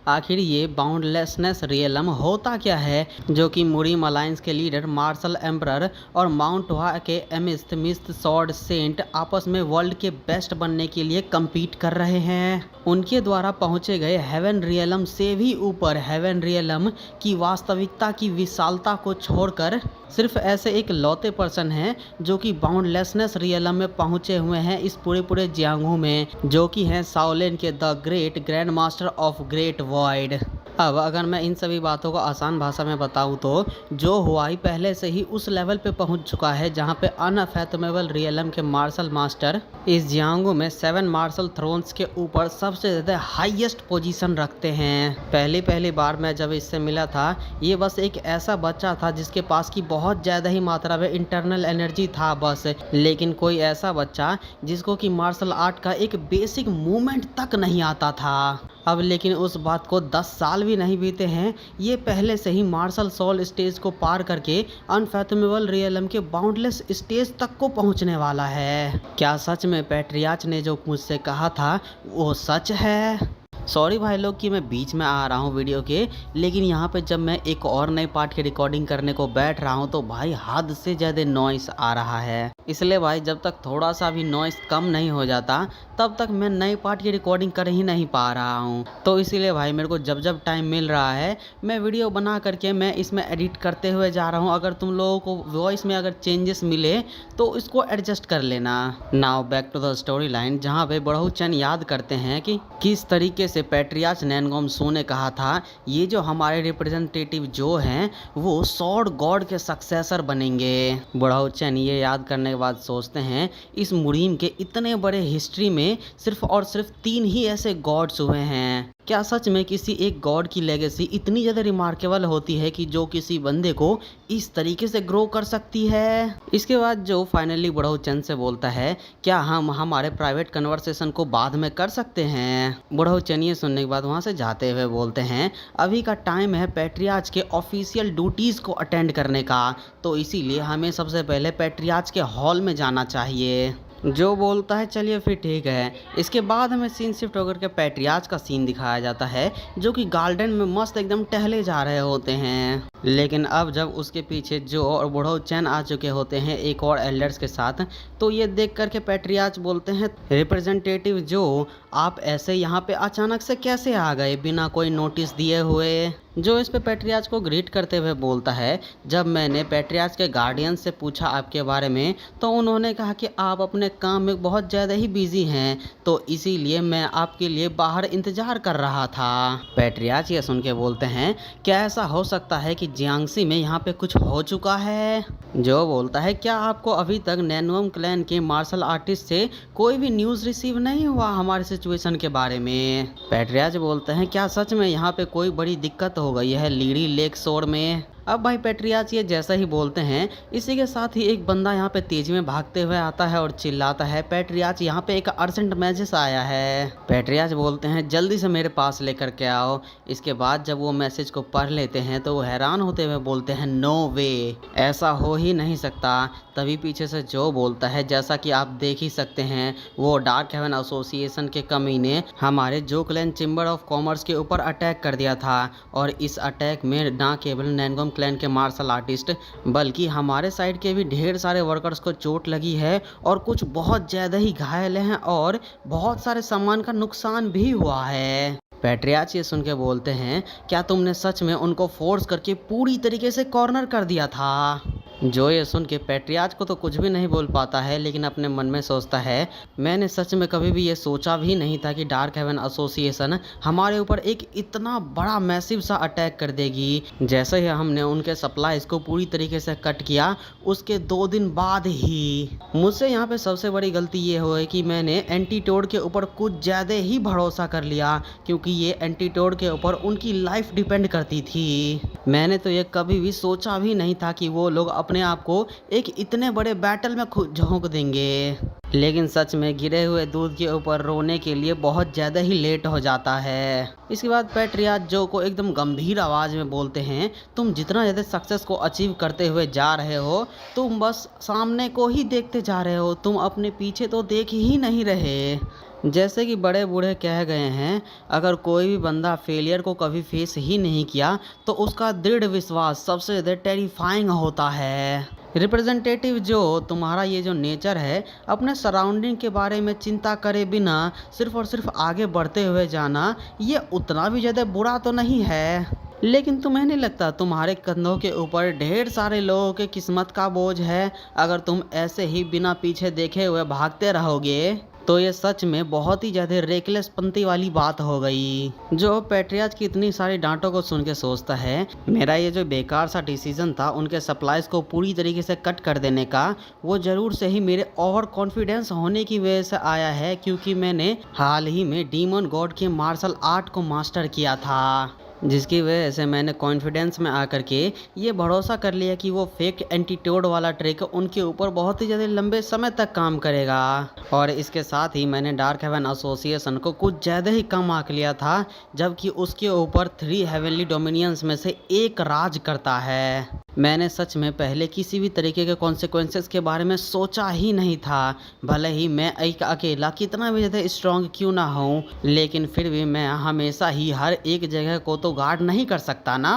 आखिर ये बाउंडलेसनेस रियलम होता क्या है जो कि मुरीम अलायंस के लीडर मार्शल एम्परर और माउंट वा के एमिस्ट मिस्ट सॉर्ड सेंट आपस में वर्ल्ड के बेस्ट बनने के लिए कम्पीट कर रहे हैं। उनके द्वारा पहुंचे गए हेवन रियलम से भी ऊपर हेवन रियलम की वास्तविकता की विशालता को छोड़कर सिर्फ ऐसे एक लौते पर्सन हैं जो कि बाउंडलेसनेस रियलम में पहुंचे हुए हैं इस पूरे जियांगू में, जो कि हैं शाओलिन के the great grand master of great void. अब अगर मैं इन सभी बातों को आसान भाषा में बताऊं तो जो हुआई पहले से ही उस लेवल पे पहुंच चुका है जहां पे अनफैथमेबल रियलम के मार्शल मास्टर इस जियांगू में 7 मार्शल थ्रोन्स के ऊपर सबसे ज़्यादा हाईएस्ट पोजीशन रखते हैं। पहली बार मैं जब इससे मिला था ये बस एक ऐसा बच्चा था जिसके पास की बहुत ज़्यादा ही मात्रा में इंटरनल एनर्जी था बस, लेकिन कोई ऐसा बच्चा जिसको कि मार्शल आर्ट का एक बेसिक मूवमेंट तक नहीं आता था। अब लेकिन उस बात को 10 साल भी नहीं बीते हैं, ये पहले से ही मार्शल सोल स्टेज को पार करके अनफैथमेबल रियलम के बाउंडलेस स्टेज तक को पहुंचने वाला है। क्या सच में पैट्रियाच ने जो मुझसे कहा था वो सच है? सॉरी भाई लोग कि मैं बीच में आ रहा हूँ वीडियो के, लेकिन यहाँ पे जब मैं एक और नए पार्ट की रिकॉर्डिंग करने को बैठ रहा हूँ तो भाई हद से ज़्यादा नॉइस आ रहा है। इसलिए भाई जब तक थोड़ा सा भी नॉइस कम नहीं हो जाता तब तक मैं नए पार्ट की रिकॉर्डिंग कर ही नहीं पा रहा हूँ। तो इसीलिए भाई मेरे को जब टाइम मिल रहा है मैं वीडियो बना करके मैं इसमें एडिट करते हुए जा रहा हूँ। अगर तुम लोगों को वॉइस में अगर चेंजेस मिले तो इसको एडजस्ट कर लेना। Now back to the story line, जहाँ पे बड़हू चैन याद करते हैं कि किस तरीके से पैट्रियाच नैनगोम सू ने कहा था ये जो हमारे रिप्रेजेंटेटिव जो हैं वो सॉर्ड गॉड के सक्सेसर बनेंगे। बड़हू चैन ये याद करने के बाद सोचते हैं इस मुरीम के इतने बड़े हिस्ट्री में सिर्फ और सिर्फ 3 ही ऐसे गॉड्स हुए हैं। क्या सच में किसी एक गॉड की लेगेसी इतनी ज़्यादा रिमार्केबल होती है कि जो किसी बंदे को इस तरीके से ग्रो कर सकती है? इसके बाद जो फाइनली बड़हू चंद से बोलता है क्या हम हमारे प्राइवेट कन्वर्सेशन को बाद में कर सकते हैं? बड़हू चंद ये सुनने के बाद वहाँ से जाते हुए बोलते हैं अभी का टाइम है पैट्रियाच के ऑफिशियल ड्यूटीज़ को अटेंड करने का, तो इसीलिए हमें सबसे पहले पैट्रियाच के हॉल में जाना चाहिए। जो बोलता है चलिए फिर ठीक है। इसके बाद हमें सीन शिफ्ट होकर के पैट्रियाच का सीन दिखाया जाता है जो कि गार्डन में मस्त एकदम टहले जा रहे होते हैं। लेकिन अब जब उसके पीछे जो और बूढ़ो चैन आ चुके होते हैं एक और एल्डर्स के साथ, तो ये देख करके पैट्रियाच बोलते हैं रिप्रेजेंटेटिव जो आप ऐसे यहाँ पे अचानक से कैसे आ गए बिना कोई नोटिस दिए हुए? जो इस पे पैट्रियाच को ग्रीट करते हुए बोलता है जब मैंने पैट्रियाच के गार्डियन से पूछा आपके बारे में तो उन्होंने कहा कि आप अपने काम में बहुत ज़्यादा ही बिजी हैं, तो इसीलिए मैं आपके लिए बाहर इंतज़ार कर रहा था। पैट्रियाच ये सुन के बोलते हैं क्या ऐसा हो सकता है कि जियांगसी में यहाँ पे कुछ हो चुका है? जो बोलता है क्या आपको अभी तक नैनोम क्लैन के मार्शल आर्टिस्ट से कोई भी न्यूज़ रिसीव नहीं हुआ हमारे सिचुएशन के बारे में? पैट्रियाच बोलते हैं क्या सच में यहाँ पे कोई बड़ी दिक्कत हो गई है लीडी लेक शोर में? अब भाई पैट्रियाच ये जैसा ही बोलते हैं इसी के साथ ही एक बंदा यहाँ पे तेजी में भागते हुए आता है और चिल्लाता है पैट्रियाच यहाँ पे एक अर्जेंट मैसेज आया है। पैट्रियाच बोलते हैं जल्दी से मेरे पास लेकर के आओ। इसके बाद जब वो मैसेज को पढ़ लेते हैं तो वो हैरान होते हुए बोलते हैं नो वे, ऐसा हो ही नहीं सकता। तभी पीछे से जो बोलता है जैसा कि आप देख ही सकते हैं वो डार्क हेवन एसोसिएशन के कमीने हमारे जो क्लैन चैम्बर ऑफ कॉमर्स के ऊपर अटैक कर दिया था और इस अटैक में ना केवल नैनगोम क्लैन के मार्शल आर्टिस्ट, बल्कि हमारे साइड के भी ढेर सारे वर्कर्स को चोट लगी है और कुछ बहुत ज़्यादा ही घायल हैं और बहुत सारे सामान का नुकसान भी हुआ है। पैट्रियाच ये सुन के बोलते हैं, क्या तुमने सच में उनको फोर्स करके पूरी तरीके से कॉर्नर कर दिया था? जो ये सुन के पैट्रियाच को तो कुछ भी नहीं बोल पाता है, लेकिन अपने मन में सोचता है, मैंने सच में कभी भी ये सोचा भी नहीं था कि डार्क हेवन एसोसिएशन हमारे ऊपर एक इतना बड़ा मैसिव सा अटैक कर देगी। जैसे ही हमने उनके सप्लाईज को पूरी तरीके से कट किया, उसके 2 दिन बाद ही मुझसे यहाँ पे सबसे बड़ी गलती ये हुई कि मैंने एंटीटोड के ऊपर कुछ ज़्यादा ही भरोसा कर लिया, क्योंकि ये एंटीटोड के ऊपर उनकी लाइफ डिपेंड करती थी। मैंने तो ये कभी भी सोचा भी नहीं था कि वो लोग अपने आप को एक इतने बड़े बैटल में झोंक देंगे। लेकिन सच में गिरे हुए दूध के ऊपर रोने के लिए बहुत ज़्यादा ही लेट हो जाता है। इसके बाद पैट्रियाच जो को एकदम गंभीर आवाज़ में बोलते हैं, तुम जितना ज़्यादा सक्सेस को अचीव करते हुए जा रहे हो, तुम बस सामने को ही देखते जा रहे हो, तुम अपने पीछे तो देख ही नहीं रहे। जैसे कि बड़े बूढ़े कह गए हैं, अगर कोई भी बंदा फेलियर को कभी फेस ही नहीं किया तो उसका दृढ़ विश्वास सबसे ज़्यादा टेरिफाइंग होता है। रिप्रेजेंटेटिव जो, तुम्हारा ये जो नेचर है अपने सराउंडिंग के बारे में चिंता करे बिना सिर्फ और सिर्फ आगे बढ़ते हुए जाना, ये उतना भी ज़्यादा बुरा तो नहीं है। लेकिन तुम्हें नहीं लगता तुम्हारे कंधों के ऊपर ढेर सारे लोगों के किस्मत का बोझ है? अगर तुम ऐसे ही बिना पीछे देखे हुए भागते रहोगे तो ये सच में बहुत ही ज़्यादा रेकलेस पंती वाली बात हो गई। जो पैट्रियाच की इतनी सारी डांटों को सुन के सोचता है, मेरा ये जो बेकार सा डिसीजन था उनके सप्लाईज को पूरी तरीके से कट कर देने का, वो ज़रूर से ही मेरे ओवर कॉन्फिडेंस होने की वजह से आया है, क्योंकि मैंने हाल ही में डीमन गॉड के मार्शल आर्ट को मास्टर किया था, जिसकी वजह से मैंने कॉन्फिडेंस में आकर के ये भरोसा कर लिया कि वो फेक एंटीटोड वाला ट्रिक उनके ऊपर बहुत ही ज़्यादा लंबे समय तक काम करेगा। और इसके साथ ही मैंने डार्क हेवन एसोसिएशन को कुछ ज़्यादा ही कम आंक लिया था, जबकि उसके ऊपर 3 हेवनली डोमिनियंस में से एक राज करता है। मैंने सच में पहले किसी भी तरीके के कॉन्सिक्वेंसेस के बारे में सोचा ही नहीं था। भले ही मैं एक अकेला कितना भी ज़्यादा स्ट्रॉन्ग क्यों ना हूँ, लेकिन फिर भी मैं हमेशा ही हर एक जगह को तो गार्ड नहीं कर सकता ना।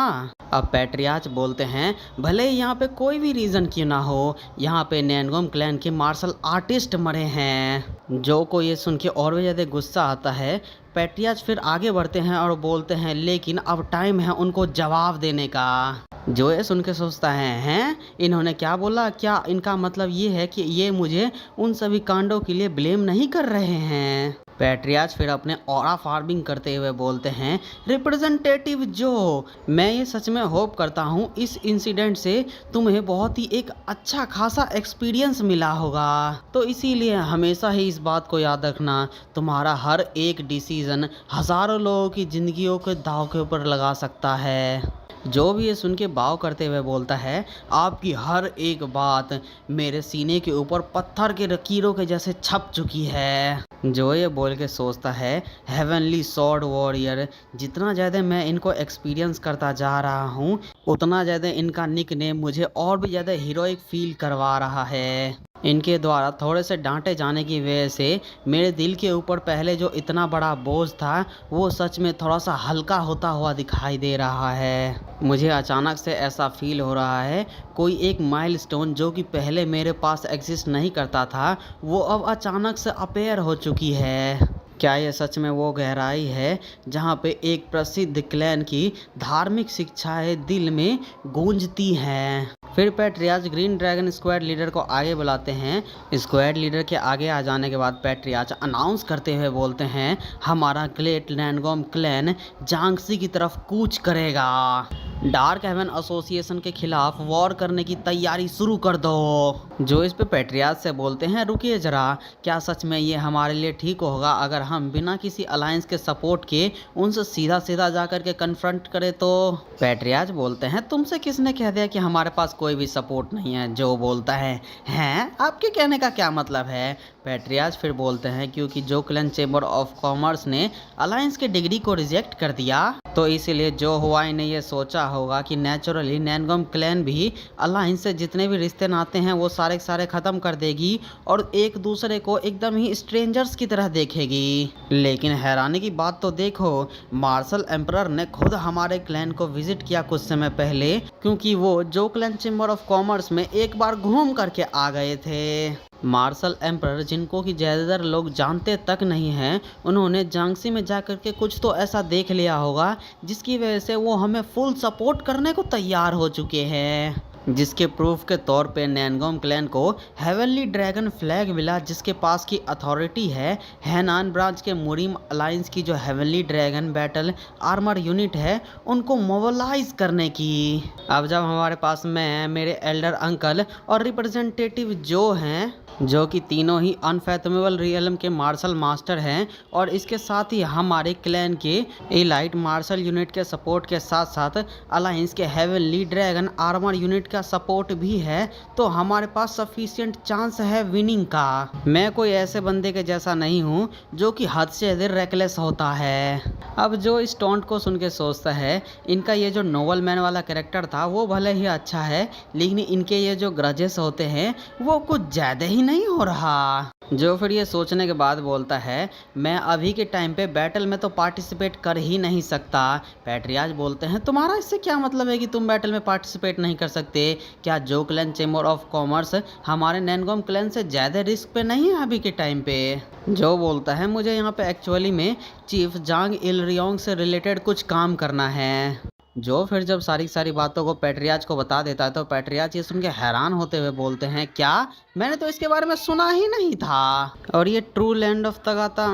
अब पैट्रियाच बोलते हैं, भले ही यहाँ पे कोई भी रीज़न क्यों ना हो, यहाँ पे नैनगोम क्लैन के मार्शल आर्टिस्ट मरे हैं। जो को ये सुन के और भी ज़्यादा गुस्सा आता है। पैट्रियाच फिर आगे बढ़ते हैं और बोलते हैं, लेकिन अब टाइम है उनको जवाब देने का। जो ये सुन के सोचता है, हैं इन्होंने क्या बोला? क्या इनका मतलब ये है कि ये मुझे उन सभी कांडों के लिए ब्लेम नहीं कर रहे हैं? पैट्रियाच फिर अपने ऑरा फार्मिंग करते हुए बोलते हैं, रिप्रेजेंटेटिव जो, मैं ये सच में होप करता हूँ इस इंसिडेंट से तुम्हें बहुत ही एक अच्छा खासा एक्सपीरियंस मिला होगा। तो इसीलिए हमेशा ही इस बात को याद रखना, तुम्हारा हर एक डिसीजन हज़ारों लोगों की ज़िंदगियों के दांव के ऊपर लगा सकता है। जो भी ये सुन के बाव करते हुए बोलता है, आपकी हर एक बात मेरे सीने के ऊपर पत्थर के लकीरों के जैसे छप चुकी है। जो ये बोल के सोचता है, हेवनली सॉर्ड वॉरियर, जितना ज़्यादा मैं इनको एक्सपीरियंस करता जा रहा हूँ, उतना ज़्यादा इनका निकनेम मुझे और भी ज़्यादा हीरोइक फील करवा रहा है। इनके द्वारा थोड़े से डांटे जाने की वजह से मेरे दिल के ऊपर पहले जो इतना बड़ा बोझ था, वो सच में थोड़ा सा हल्का होता हुआ दिखाई दे रहा है। मुझे अचानक से ऐसा फील हो रहा है कोई एक माइलस्टोन जो कि पहले मेरे पास एग्जिस्ट नहीं करता था, वो अब अचानक से अपेयर हो चुकी है। क्या ये सच में वो गहराई है जहाँ पे एक प्रसिद्ध क्लैन की धार्मिक शिक्षाएं दिल में गूंजती हैं? फिर पैट्रियाच ग्रीन ड्रैगन स्क्वाड लीडर को आगे बुलाते हैं। स्क्वाड लीडर के आगे आ जाने के बाद पैट्रियाच अनाउंस करते हुए बोलते हैं, हमारा ग्रेट नैनगोम क्लैन जांगसी की तरफ कूच करेगा। डार्क हेवन एसोसिएशन के खिलाफ वॉर करने की तैयारी शुरू कर दो। जो इस पे पैट्रियाच से बोलते हैं, रुकिए जरा, क्या सच में ये हमारे लिए ठीक होगा अगर हम बिना किसी अलायंस के सपोर्ट के उनसे सीधा सीधा जाकर के कन्फ्रंट करें? तो पैट्रियाच बोलते हैं, तुमसे किसने कह दिया कि हमारे पास कोई भी सपोर्ट नहीं है? जो बोलता है, हैं आपके कहने का क्या मतलब है? पैट्रियाज फिर बोलते हैं क्योंकि जो क्लैन चेंबर ऑफ कॉमर्स ने अलायंस के डिग्री को रिजेक्ट कर दिया, तो इसीलिए जो हुआई ने ये सोचा होगा कि नेचुरली नैनगोम क्लैन भी अलायंस से जितने भी रिश्ते नाते हैं वो सारे के सारे ख़त्म कर देगी और एक दूसरे को एकदम ही स्ट्रेंजर्स की तरह देखेगी। लेकिन हैरानी की बात तो देखो, मार्शल एम्परर ने खुद हमारे क्लैन को विजिट किया कुछ समय पहले, क्योंकि वो जो क्लैन चेंबर ऑफ कॉमर्स में एक बार घूम करके आ गए थे। मार्शल एम्परर, जिनको कि ज़्यादातर लोग जानते तक नहीं हैं, उन्होंने झांसी में जाकर के कुछ तो ऐसा देख लिया होगा जिसकी वजह से वो हमें फुल सपोर्ट करने को तैयार हो चुके हैं। जिसके प्रूफ के तौर पे नैनगोम क्लैन को हेवनली ड्रैगन फ्लैग मिला, जिसके पास की अथॉरिटी है हैनान ब्रांच के मुरीम अलायंस की जो heavenly dragon battle armour unit है उनको मोबिलाइज करने की। अब जब हमारे पास मैं, मेरे एल्डर अंकल और रिप्रेजेंटेटिव जो हैं, जो कि तीनों ही अनफैथमेबल रियलम के मार्शल मास्टर हैं, और इसके साथ ही हमारे क्लैन के एलाइट मार्शल यूनिट के सपोर्ट के साथ साथ अलायंस के हेवनली ड्रैगन आर्मर यूनिट का सपोर्ट भी है, तो हमारे पास सफिशिएंट चांस है विनिंग का। मैं कोई ऐसे बंदे के जैसा नहीं हूँ जो कि हद से ज़्यादा रेकलेस होता है। अब जो इस टॉन्ट को सुन के सोचता है इनका ये जो नोबल मैन वाला कैरेक्टर था वो भले ही अच्छा है, लेकिन इनके ये जो ग्रजेस होते हैं वो कुछ ज़्यादा ही नहीं हो रहा। जो फिर ये सोचने के बाद बोलता है, मैं अभी के टाइम पे बैटल में तो पार्टिसिपेट कर ही नहीं सकता। पैट्रियाज बोलते हैं, तुम्हारा इससे क्या मतलब है कि तुम बैटल में पार्टिसिपेट नहीं कर सकते? क्या जो क्लैन चेंबर ऑफ कॉमर्स हमारे नैनगोम क्लैन से ज़्यादा रिस्क पे नहीं है अभी के टाइम पे? जो बोलता है, मुझे यहाँ पे एक्चुअली में चीफ जांग इलरियोंग से रिलेटेड कुछ काम करना है। जो फिर जब सारी बातों को पैट्रियाज को बता देता है तो पैट्रियाज ये सुन के हैरान होते हुए बोलते हैं, क्या? मैंने तो इसके बारे में सुना ही नहीं था। और ये ट्रू लैंड ऑफ तगाता,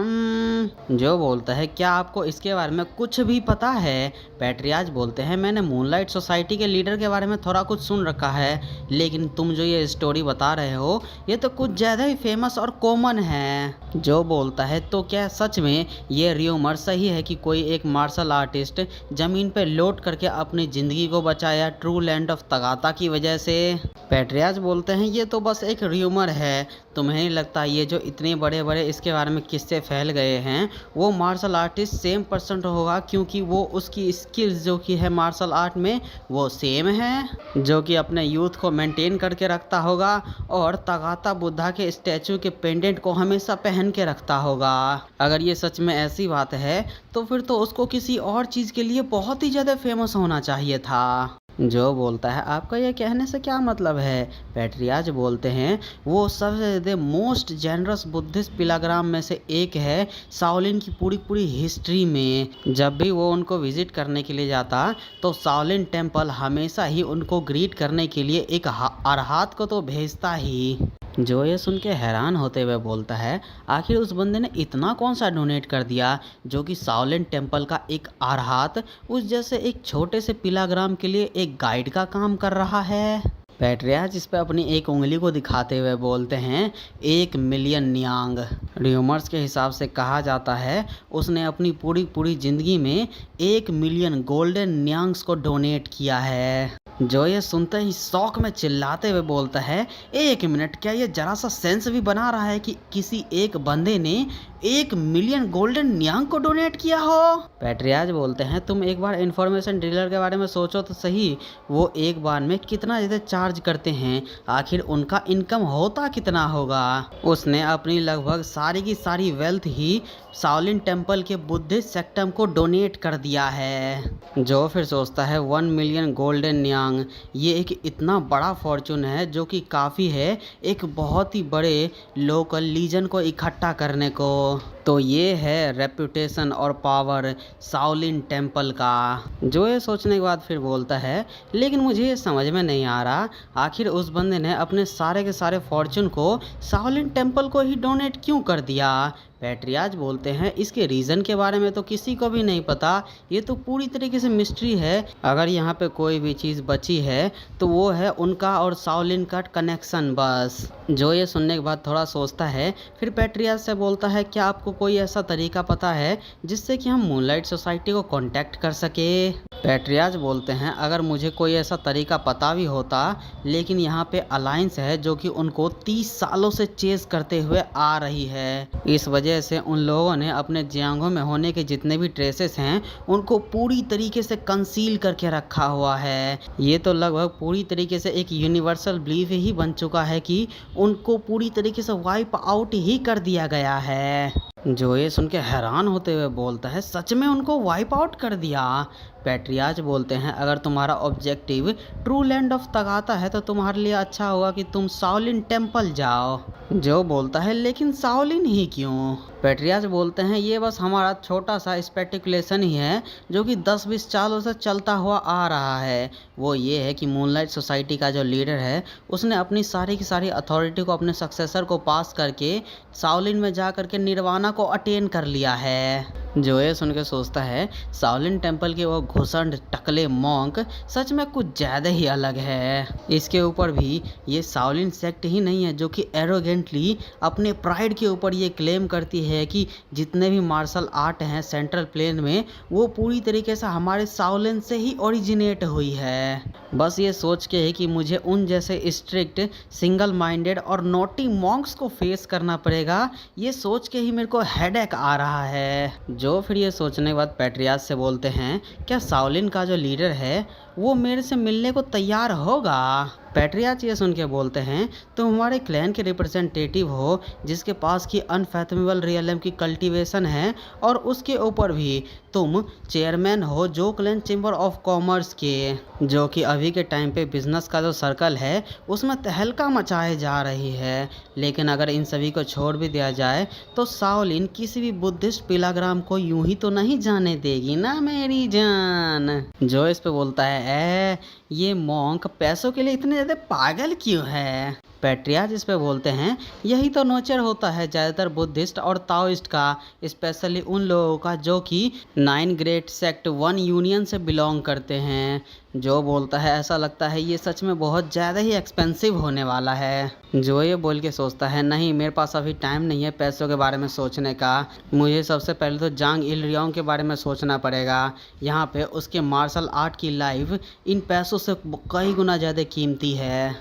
जो बोलता है, क्या आपको इसके बारे में कुछ भी पता है? पैट्रियाज बोलते हैं, मैंने मूनलाइट सोसाइटी के लीडर के बारे में थोड़ा कुछ सुन रखा है, लेकिन तुम जो ये स्टोरी बता रहे हो ये तो कुछ ज़्यादा ही फेमस और कॉमन है। जो बोलता है, तो क्या सच में ये र्यूमर सही है कि कोई एक मार्शल आर्टिस्ट ज़मीन पे लौट करके अपनी ज़िंदगी को बचाया ट्रू लैंड ऑफ तगाता की वजह से? पैट्रियाज बोलते हैं, ये तो बस एक र्यूमर है। तुम्हें नहीं लगता ये जो इतने बड़े बड़े इसके बारे में किस्से फैल गए हैं वो मार्शल आर्टिस्ट सेम पर्सन होगा, क्योंकि वो उसकी स्किल्स जो कि है मार्शल आर्ट में वो सेम है, जो कि अपने यूथ को मेंटेन करके रखता होगा और तगाता बुद्धा के स्टैचू के पेंडेंट को हमेशा पहन के रखता होगा। अगर ये सच में ऐसी बात है तो फिर तो उसको किसी और चीज़ के लिए बहुत ही ज़्यादा फेमस होना चाहिए था। जो बोलता है, आपका ये कहने से क्या मतलब है? पैट्रियाज बोलते हैं, वो सबसे ज़्यादा मोस्ट जेनरस बुद्धिस्ट पिलाग्राम में से एक है शाओलिन की पूरी हिस्ट्री में। जब भी वो उनको विजिट करने के लिए जाता तो शाओलिन टेम्पल हमेशा ही उनको ग्रीट करने के लिए एक अरहात को तो भेजता ही। जो ये सुन के हैरान होते हुए बोलता है, आखिर उस बंदे ने इतना कौन सा डोनेट कर दिया जो कि शाओलिन टेम्पल का एक अरहात उस जैसे एक छोटे से पिलाग्राम के लिए एक गाइड का काम कर रहा है? पैट्रियाज इस पे अपनी एक उंगली को दिखाते हुए बोलते हैं, 1 मिलियन न्यांग। र्यूमर्स के हिसाब से कहा जाता है उसने अपनी पूरी ज़िंदगी में 1 मिलियन गोल्डन न्यांग्स को डोनेट किया है। जो ये सुनते ही शौक में चिल्लाते हुए बोलता है, 1 मिनट, क्या ये जरा सा सेंस भी बना रहा है कि किसी एक बंदे ने 1 मिलियन गोल्डन न्यांग को डोनेट किया हो? पैट्रियाज बोलते हैं, तुम एक बार इन्फॉर्मेशन डीलर के बारे में सोचो तो सही, वो एक बार में कितना ज़्यादा चार्ज करते हैं? आखिर उनका इनकम होता कितना होगा? उसने अपनी लगभग सारी की सारी वेल्थ ही शाओलिन टेम्पल के बुद्धिस्ट सेक्टम को डोनेट कर दिया है। जो फिर सोचता है, 1 मिलियन गोल्डन न्यांग, ये एक इतना बड़ा फॉर्चून है जो कि काफ़ी है एक बहुत ही बड़े लोकल लीजन को इकट्ठा करने को। तो ये है रेपुटेशन और पावर शाओलिन टेम्पल का। जो ये सोचने के बाद फिर बोलता है, लेकिन मुझे ये समझ में नहीं आ रहा, आखिर उस बंदे ने अपने सारे के सारे फॉर्चून को शाओलिन टेम्पल को ही डोनेट क्यों कर दिया? पैट्रियाज बोलते हैं, इसके रीज़न के बारे में तो किसी को भी नहीं पता, ये तो पूरी तरीके से मिस्ट्री है। अगर यहाँ पे कोई भी चीज़ बची है तो वो है उनका और शाओलिन का कनेक्शन बस। जो ये सुनने के बाद थोड़ा सोचता है, फिर पैट्रियाज से बोलता है, क्या आपको कोई ऐसा तरीका पता है जिससे कि हम मूनलाइट सोसाइटी को कांटेक्ट कर सके? पैट्रियाज बोलते हैं अगर मुझे कोई ऐसा तरीका पता भी होता, लेकिन यहाँ पे अलायंस है जो कि उनको 30 सालों से चेस करते हुए आ रही है। इस वजह से उन लोगों ने अपने जियांगो में होने के जितने भी ट्रेसेस हैं उनको पूरी तरीके से कंसील करके रखा हुआ है। ये तो लगभग पूरी तरीके से एक यूनिवर्सल बिलीफ ही बन चुका है कि उनको पूरी तरीके से वाइप आउट ही कर दिया गया है। जो ये सुन के हैरान होते हुए बोलता है सच में उनको वाइप आउट कर दिया? पैट्रियाज बोलते हैं अगर तुम्हारा ऑब्जेक्टिव ट्रू लैंड ऑफ तगाता है तो तुम्हारे लिए अच्छा होगा कि तुम शाओलिन टेम्पल जाओ। जो बोलता है लेकिन शाओलिन ही क्यों? पैट्रियाज बोलते हैं ये बस हमारा छोटा सा स्पेटिकुलेशन ही है जो कि 10-20 सालों से चलता हुआ आ रहा है। वो ये है कि मूनलाइट सोसाइटी का जो लीडर है उसने अपनी सारी की सारी अथॉरिटी को अपने सक्सेसर को पास करके शाओलिन में जा करके निर्वाणा को अटेन कर लिया है। जो ये सुन के सोचता है शाओलिन टेम्पल के वो घुसंड टकले मॉन्क सच में कुछ ज़्यादा ही अलग है। इसके ऊपर भी ये शाओलिन सेक्ट ही नहीं है जो कि एरोगेंटली अपने प्राइड के ऊपर ये क्लेम करती है कि जितने भी मार्शल आर्ट हैं सेंट्रल प्लेन में वो पूरी तरीके से हमारे शाओलिन से ही ओरिजिनेट हुई है। बस ये सोच के ही कि मुझे उन जैसे स्ट्रिक्ट सिंगल माइंडेड और नोटी मॉन्क्स को फेस करना पड़ेगा, ये सोच के ही मेरे को हेडेक आ रहा है। जो फिर ये सोचने के बाद पैट्रियाज से बोलते हैं क्या शाओलिन का जो लीडर है वो मेरे से मिलने को तैयार होगा? पैट्रियाज ये सुन के बोलते हैं तुम हमारे क्लैन के रिप्रेजेंटेटिव हो जिसके पास की अनफैथमेबल रियलम की कल्टीवेशन है और उसके ऊपर भी तुम चेयरमैन हो जो क्लैन चैम्बर ऑफ कॉमर्स के, जो कि अभी के टाइम पे बिजनेस का जो सर्कल है उसमें तहलका मचाए जा रही है। लेकिन अगर इन सभी को छोड़ भी दिया जाए तो शाओलिन किसी भी बुद्धिस्ट पिलाग्राम को यूं ही तो नहीं जाने देगी ना मेरी जान। जो इस पे बोलता है ये मॉन्क पैसों के लिए इतने ज़्यादा पागल क्यों है? पैट्रियाज इस पे बोलते हैं यही तो नेचर होता है ज़्यादातर बुद्धिस्ट और ताओइस्ट का, स्पेशली उन लोगों का जो कि 9 ग्रेट सेक्ट 1 यूनियन से बिलोंग करते हैं। जो बोलता है ऐसा लगता है ये सच में बहुत ज़्यादा ही एक्सपेंसिव होने वाला है। जो ये बोल के सोचता है नहीं मेरे पास अभी टाइम नहीं है पैसों के बारे में सोचने का, मुझे सबसे पहले तो जांग इलरियोंग के बारे में सोचना पड़ेगा। यहाँ पे उसके मार्शल आर्ट की लाइफ इन पैसों से कई गुना ज़्यादा कीमती है।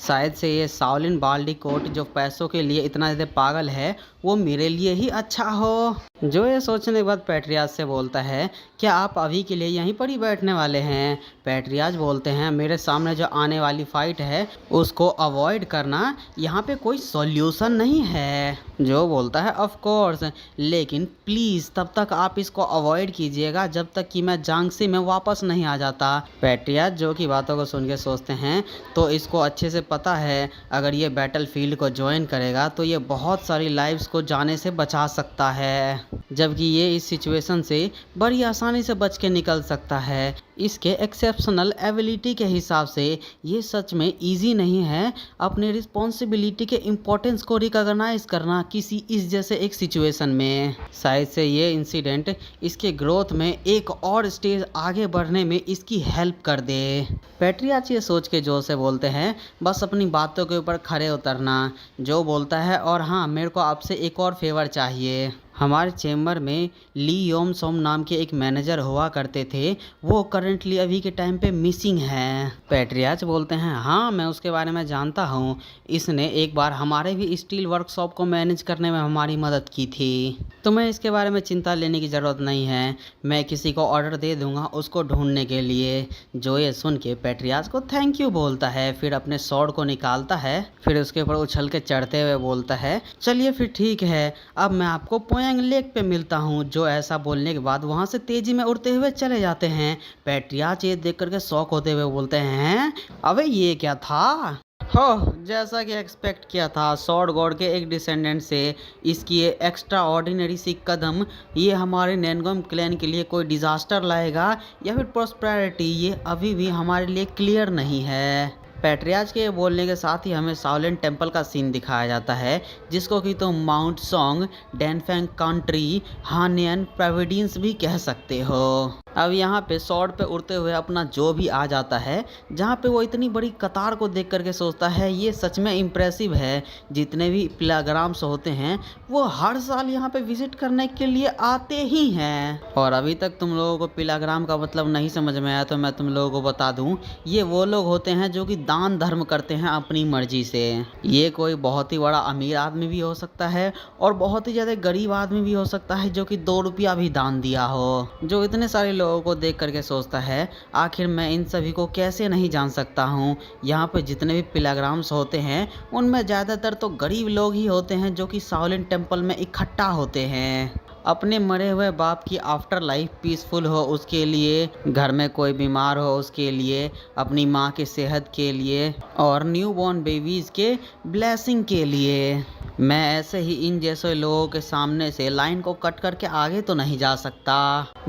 शायद से ये शाओलिन बाल्डी कोट जो पैसों के लिए इतना ज़्यादा पागल है वो मेरे लिए ही अच्छा हो। जो ये सोचने के बाद पैट्रियाज से बोलता है क्या आप अभी के लिए यहीं पर ही बैठने वाले हैं? पैट्रियाज बोलते हैं मेरे सामने जो आने वाली फाइट है उसको अवॉइड करना यहाँ पे कोई सॉल्यूशन नहीं है। जो बोलता है ऑफ कोर्स, लेकिन प्लीज़ तब तक आप इसको अवॉइड कीजिएगा जब तक कि मैं जांगसी में वापस नहीं आ जाता। पैट्रियाज जो की बातों को सुन के सोचते हैं तो इसको अच्छे से पता है अगर ये बैटल फील्ड को ज्वाइन करेगा तो ये बहुत सारी लाइव्स को जाने से बचा सकता है, जबकि ये इस सिचुएशन से बड़ी आसानी से बच के निकल सकता है। इसके एक्सेप्शनल एबिलिटी के हिसाब से ये सच में इजी नहीं है अपने रिस्पॉन्सिबिलिटी के इम्पोर्टेंस को रिकॉग्नाइज करना किसी इस जैसे एक सिचुएशन में। शायद से ये इंसिडेंट इसके ग्रोथ में एक और स्टेज आगे बढ़ने में इसकी हेल्प कर दे। पैट्रियाज ये सोच के जो से बोलते हैं बस अपनी बातों के ऊपर खड़े उतरना। जो बोलता है और हाँ मेरे को आपसे एक और फेवर चाहिए। हमारे चेम्बर में ली योम सोम नाम के एक मैनेजर हुआ करते थे, वो करंटली अभी के टाइम पे मिसिंग हैं। पैट्रियाज बोलते हैं हाँ मैं उसके बारे में जानता हूँ, इसने एक बार हमारे भी स्टील वर्कशॉप को मैनेज करने में हमारी मदद की थी। तुम्हें इसके बारे में चिंता लेने की ज़रूरत नहीं है, मैं किसी को ऑर्डर दे दूंगा उसको ढूंढने के लिए। जो ये सुन के पैट्रियाज को थैंक यू बोलता है, फिर अपने स्वॉर्ड को निकालता है, फिर उसके ऊपर उछल के चढ़ते हुए बोलता है चलिए फिर ठीक है अब मैं आपको पोयांग लेक पे मिलता हूँ। जो ऐसा बोलने के बाद वहाँ से तेजी में उड़ते हुए चले जाते हैं। पैट्रियाज ये देख करके शॉक होते हुए बोलते हैं अबे ये क्या था? हो जैसा कि एक्सपेक्ट किया था सॉर्ड गॉड के एक डिसेंडेंट से इसकी ये एक्स्ट्रा ऑर्डिनरी सी कदम ये हमारे नैनगोम क्लैन के लिए कोई डिजास्टर लाएगा या फिर प्रॉस्पेरिटी, ये अभी भी हमारे लिए क्लियर नहीं है। पैट्रियाज के बोलने के साथ ही हमें शाओलिन टेम्पल का सीन दिखाया जाता है जिसको कि तुम माउंट सॉन्ग, डैनफेंग कंट्री, हानियन प्रोविडेंस भी कह सकते हो। अब यहाँ पे शॉर्ट पे उड़ते हुए अपना जो भी आ जाता है, जहाँ पे वो इतनी बड़ी कतार को देख करके सोचता है ये सच में इम्प्रेसिव है। जितने भी पिलाग्राम्स होते हैं वो हर साल यहाँ पे विजिट करने के लिए आते ही हैं। और अभी तक तुम लोगों को पिलाग्राम का मतलब नहीं समझ में आया तो मैं तुम लोगों को बता दूं, ये वो लोग होते हैं जो कि दान धर्म करते हैं अपनी मर्जी से। ये कोई बहुत ही बड़ा अमीर आदमी भी हो सकता है और बहुत ही ज़्यादा गरीब आदमी भी हो सकता है जो कि 2 रुपया भी दान दिया हो। जो इतने सारे लोगों को देख करके सोचता है आखिर मैं इन सभी को कैसे नहीं जान सकता हूँ। यहाँ पे जितने भी पिलाग्राम्स होते हैं उनमें ज़्यादातर तो गरीब लोग ही होते हैं जो कि शाओलिन टेम्पल में इकट्ठा होते हैं। अपने मरे हुए बाप की आफ्टर लाइफ पीसफुल हो उसके लिए, घर में कोई बीमार हो उसके लिए, अपनी माँ की सेहत के लिए और न्यू बॉर्न बेबीज़ के ब्लेसिंग के लिए। मैं ऐसे ही इन जैसे लोगों के सामने से लाइन को कट करके आगे तो नहीं जा सकता।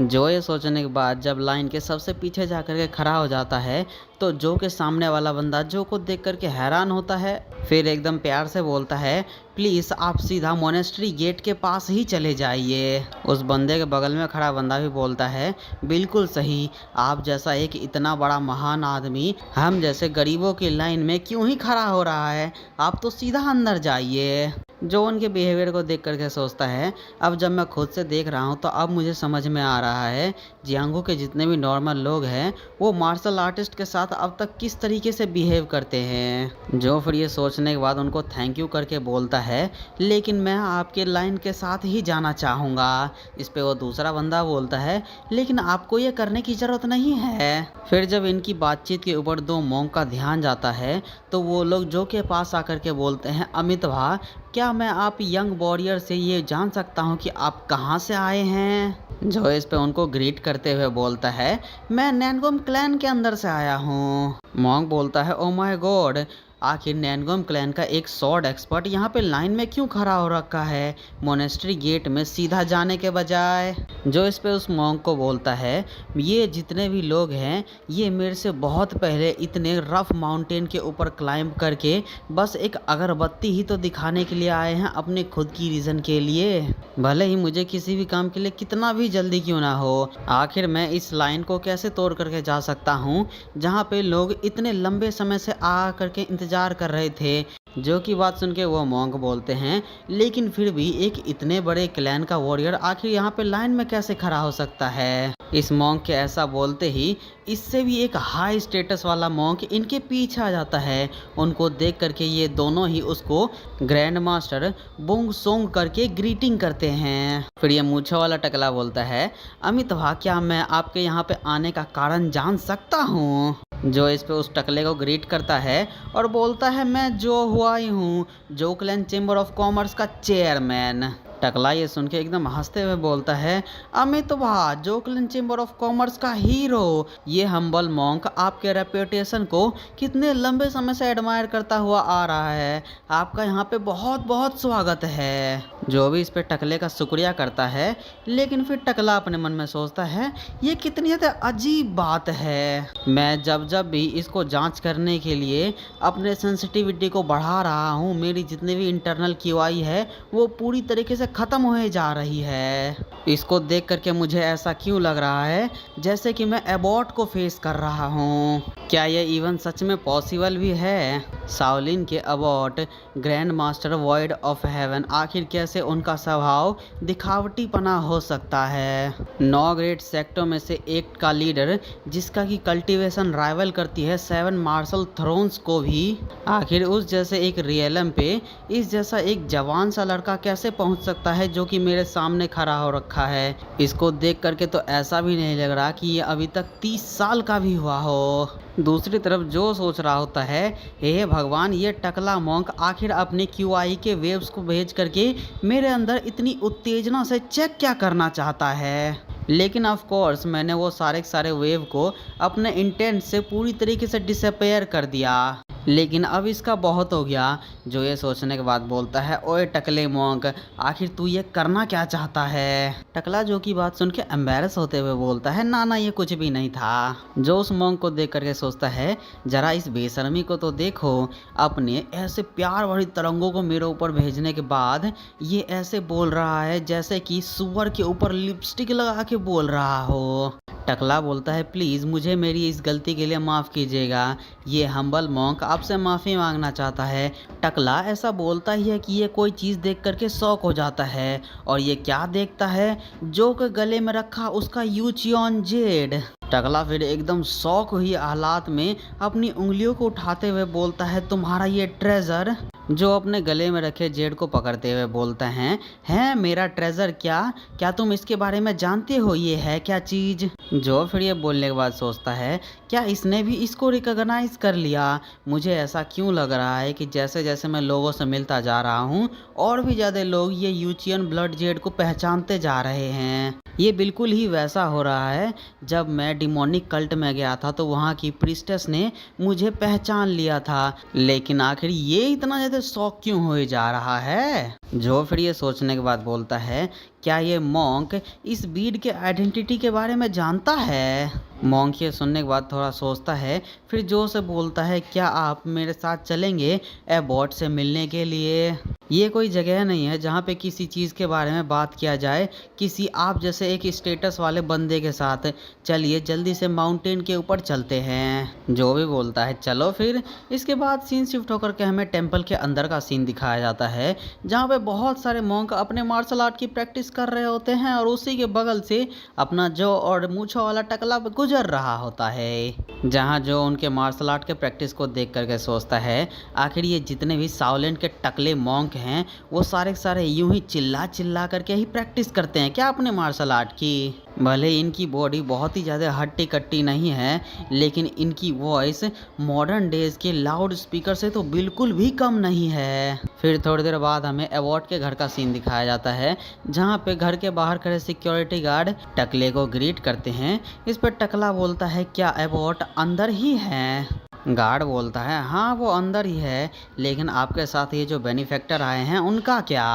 जो ये सोचने के बाद जब लाइन के सबसे पीछे जा करके खड़ा हो जाता है तो जो के सामने वाला बंदा जो को देख करके हैरान होता है, फिर एकदम प्यार से बोलता है प्लीज़ आप सीधा मोनेस्ट्री गेट के पास ही चले जाइए। उस बंदे के बगल में खड़ा बंदा भी बोलता है बिल्कुल सही, आप जैसा एक इतना बड़ा महान आदमी हम जैसे गरीबों की लाइन में क्यों ही खड़ा हो रहा है, आप तो सीधा अंदर जाइए। जो उनके बिहेवियर को देख करके सोचता है अब जब मैं खुद से देख रहा हूँ तो अब मुझे समझ में आ रहा है जियांगो के जितने भी नॉर्मल लोग हैं वो मार्शल आर्टिस्ट के साथ अब तक किस तरीके से बिहेव करते हैं। जो फिर ये सोचने के बाद उनको थैंक यू करके बोलता है लेकिन मैं आपके लाइन के साथ ही जाना चाहूँगा। इस पे वो दूसरा बंदा बोलता है लेकिन आपको ये करने की ज़रूरत नहीं है। फिर जब इनकी बातचीत के ऊपर 2 मॉन्क का ध्यान जाता है तो वो लोग जो के पास आकर के बोलते हैं अमित भा क्या मैं आप यंग वॉरियर से ये जान सकता हूँ कि आप कहाँ से आए हैं। जो इस पे उनको ग्रीट करते हुए बोलता है मैं नैनगोम क्लैन के अंदर से आया हूँ। मॉन्क बोलता है ओ माय गॉड, आखिर नैनगोम क्लैन का एक स्वॉर्ड एक्सपर्ट यहाँ पे लाइन में क्यों खड़ा हो रखा है मोनेस्ट्री गेट में सीधा जाने के बजाय। जो इस पे उस मॉन्क को बोलता है ये जितने भी लोग हैं ये मेरे से बहुत पहले इतने रफ माउंटेन के ऊपर क्लाइंब करके बस एक अगरबत्ती ही तो दिखाने के लिए आए हैं अपने खुद की रीज़न के लिए, भले ही मुझे किसी भी काम के लिए कितना भी जल्दी क्यों ना हो। आखिर मैं इस लाइन को कैसे तोड़ करके जा सकता हूँ जहाँ पे लोग इतने लंबे समय से आ करके इंतजार कर रहे थे। जो की बात सुन के वो मॉन्क बोलते हैं लेकिन फिर भी एक इतने बड़े क्लैन का वॉरियर आखिर यहाँ पे लाइन में कैसे खड़ा हो सकता है। इस मॉन्क के ऐसा बोलते ही इससे भी एक हाई स्टेटस वाला मॉन्क इनके पीछे आ जाता है। उनको देख करके ये दोनों ही उसको ग्रैंड मास्टर बुंग सोंग करके ग्रीटिंग करते हैं। फिर ये मूंछों वाला टकला बोलता है अमित भा क्या मैं आपके यहाँ पे आने का कारण जान सकता हूँ। जो इस पे उस टकले को ग्रीट करता है और बोलता है मैं जो हुआ ही हूँ जो क्लैन चेंबर ऑफ कॉमर्स का चेयरमैन। टकला ये सुन के एकदम हंसते हुए बोलता है अमित भा जोकलिन चेंबर ऑफ कॉमर्स का हीरो, ये हम्बल मॉन्क आपके रेपुटेशन को कितने लंबे समय से एडमायर करता हुआ आ रहा है, आपका यहाँ पे बहुत बहुत स्वागत है। जो भी इस पे टकले का शुक्रिया करता है लेकिन फिर टकला अपने मन में सोचता है ये कितनी ज़्यादा अजीब बात है, मैं जब जब भी इसको जांच करने के लिए अपने सेंसिटिविटी को बढ़ा रहा हूँ मेरी जितने भी इंटरनल क्यूआई है वो पूरी तरीके से ख़त्म होए जा रही है। इसको देख करके मुझे ऐसा क्यों लग रहा है जैसे कि मैं एबॉर्ट को फेस कर रहा हूँ। क्या ये इवन सच में पॉसिबल भी है। शाओलिन के abbot grand master void of heaven आखिर कैसे उनका स्वभाव दिखावटीपना हो सकता है। 9 ग्रेट सेक्टों में से एक का लीडर जिसका की कल्टीवेशन राइवल करती है 7 मार्शल थ्रोन्स को भी, आखिर उस जैसे एक रियलम पे इस जैसा एक जवान सा लड़का कैसे पहुंच सकता है जो कि मेरे सामने खड़ा हो रखा है। इसको देख करके तो ऐसा भी नहीं लग रहा कि ये अभी तक 30 साल का भी हुआ हो। दूसरी तरफ जो सोच रहा होता है हे भगवान ये टकला मॉन्क आखिर अपने क्यूआई के वेव्स को भेज करके मेरे अंदर इतनी उत्तेजना से चेक क्या करना चाहता है। लेकिन ऑफ कोर्स मैंने वो सारे वेव को अपने इंटेंट से पूरी तरीके से डिसअपेयर कर दिया। लेकिन अब इसका बहुत हो गया। जो ये सोचने के बाद बोलता है ओए टकले मॉन्क आखिर तू ये करना क्या चाहता है। टकला जो की बात सुन के एम्बेरस होते हुए बोलता है ना ये कुछ भी नहीं था। जो उस मॉन्क को देख करके सोचता है जरा इस बेशर्मी को तो देखो, अपने ऐसे प्यार भरी तरंगों को मेरे ऊपर भेजने के बाद ये ऐसे बोल रहा है जैसे कि सुअर के ऊपर लिपस्टिक लगा के बोल रहा हो। टकला बोलता है प्लीज़ मुझे मेरी इस गलती के लिए माफ़ कीजिएगा। ये हम्बल मॉन्क आपसे माफ़ी मांगना चाहता है। टकला ऐसा बोलता ही है कि ये कोई चीज़ देख करके शॉक हो जाता है और ये क्या देखता है, जो कि गले में रखा उसका यूचियन जेड। टकला फिर एकदम शौक हुई हालात में अपनी उंगलियों को उठाते हुए बोलता है तुम्हारा ये ट्रेजर, जो अपने गले में रखे जेड को पकड़ते हुए बोलता है मेरा ट्रेजर क्या क्या तुम इसके बारे में जानते हो, ये है क्या चीज़। जो फिर ये बोलने के बाद सोचता है क्या इसने भी इसको रिकॉग्नाइज कर लिया। मुझे ऐसा क्यों लग रहा है कि जैसे जैसे मैं लोगों से मिलता जा रहा हूँ और भी ज़्यादा लोग ये यूचियन ब्लड जेड को पहचानते जा रहे हैं। ये बिल्कुल ही वैसा हो रहा है जब मैं डिमोनिक कल्ट में गया था तो वहाँ की प्रीस्टेस ने मुझे पहचान लिया था, लेकिन आखिर ये इतना ज़्यादा शौक क्यों हो जा रहा है। जो फिर ये सोचने के बाद बोलता है क्या ये मॉन्क इस बीड के आइडेंटिटी के बारे में जानता है। मॉन्क ये सुनने के बाद थोड़ा सोचता है, फिर जो से बोलता है क्या आप मेरे साथ चलेंगे एबॉट से मिलने के लिए। ये कोई जगह नहीं है जहाँ पे किसी चीज़ के बारे में बात किया जाए किसी आप जैसे एक स्टेटस वाले बंदे के साथ। चलिए जल्दी से माउंटेन के ऊपर चलते हैं। जो भी बोलता है चलो फिर। इसके बाद सीन शिफ्ट होकर के हमें टेम्पल के अंदर का सीन दिखाया जाता है जहाँ पे बहुत सारे मॉन्क अपने मार्शल आर्ट की प्रैक्टिस कर रहे होते हैं और उसी के बगल से अपना जो और मूछों वाला टकला गुजर रहा होता है, जहाँ जो उनके मार्शल आर्ट के प्रैक्टिस को देख करके सोचता है आखिर ये जितने भी साउलेंट के टकले मॉन्क हैं वो सारे के सारे यूं ही चिल्ला चिल्ला करके ही प्रैक्टिस करते हैं क्या अपने मार्शल आर्ट की। भले इनकी बॉडी बहुत ही ज़्यादा हट्टी कट्टी नहीं है, लेकिन इनकी वॉइस मॉडर्न डेज के लाउड स्पीकर से तो बिल्कुल भी कम नहीं है। फिर थोड़ी देर बाद हमें एबॉट के घर का सीन दिखाया जाता है जहाँ पे घर के बाहर खड़े सिक्योरिटी गार्ड टकले को ग्रीट करते हैं। इस पर टकला बोलता है क्या एबॉट अंदर ही है। गार्ड बोलता है हाँ वो अंदर ही है, लेकिन आपके साथ ये जो बेनिफैक्टर आए हैं उनका क्या।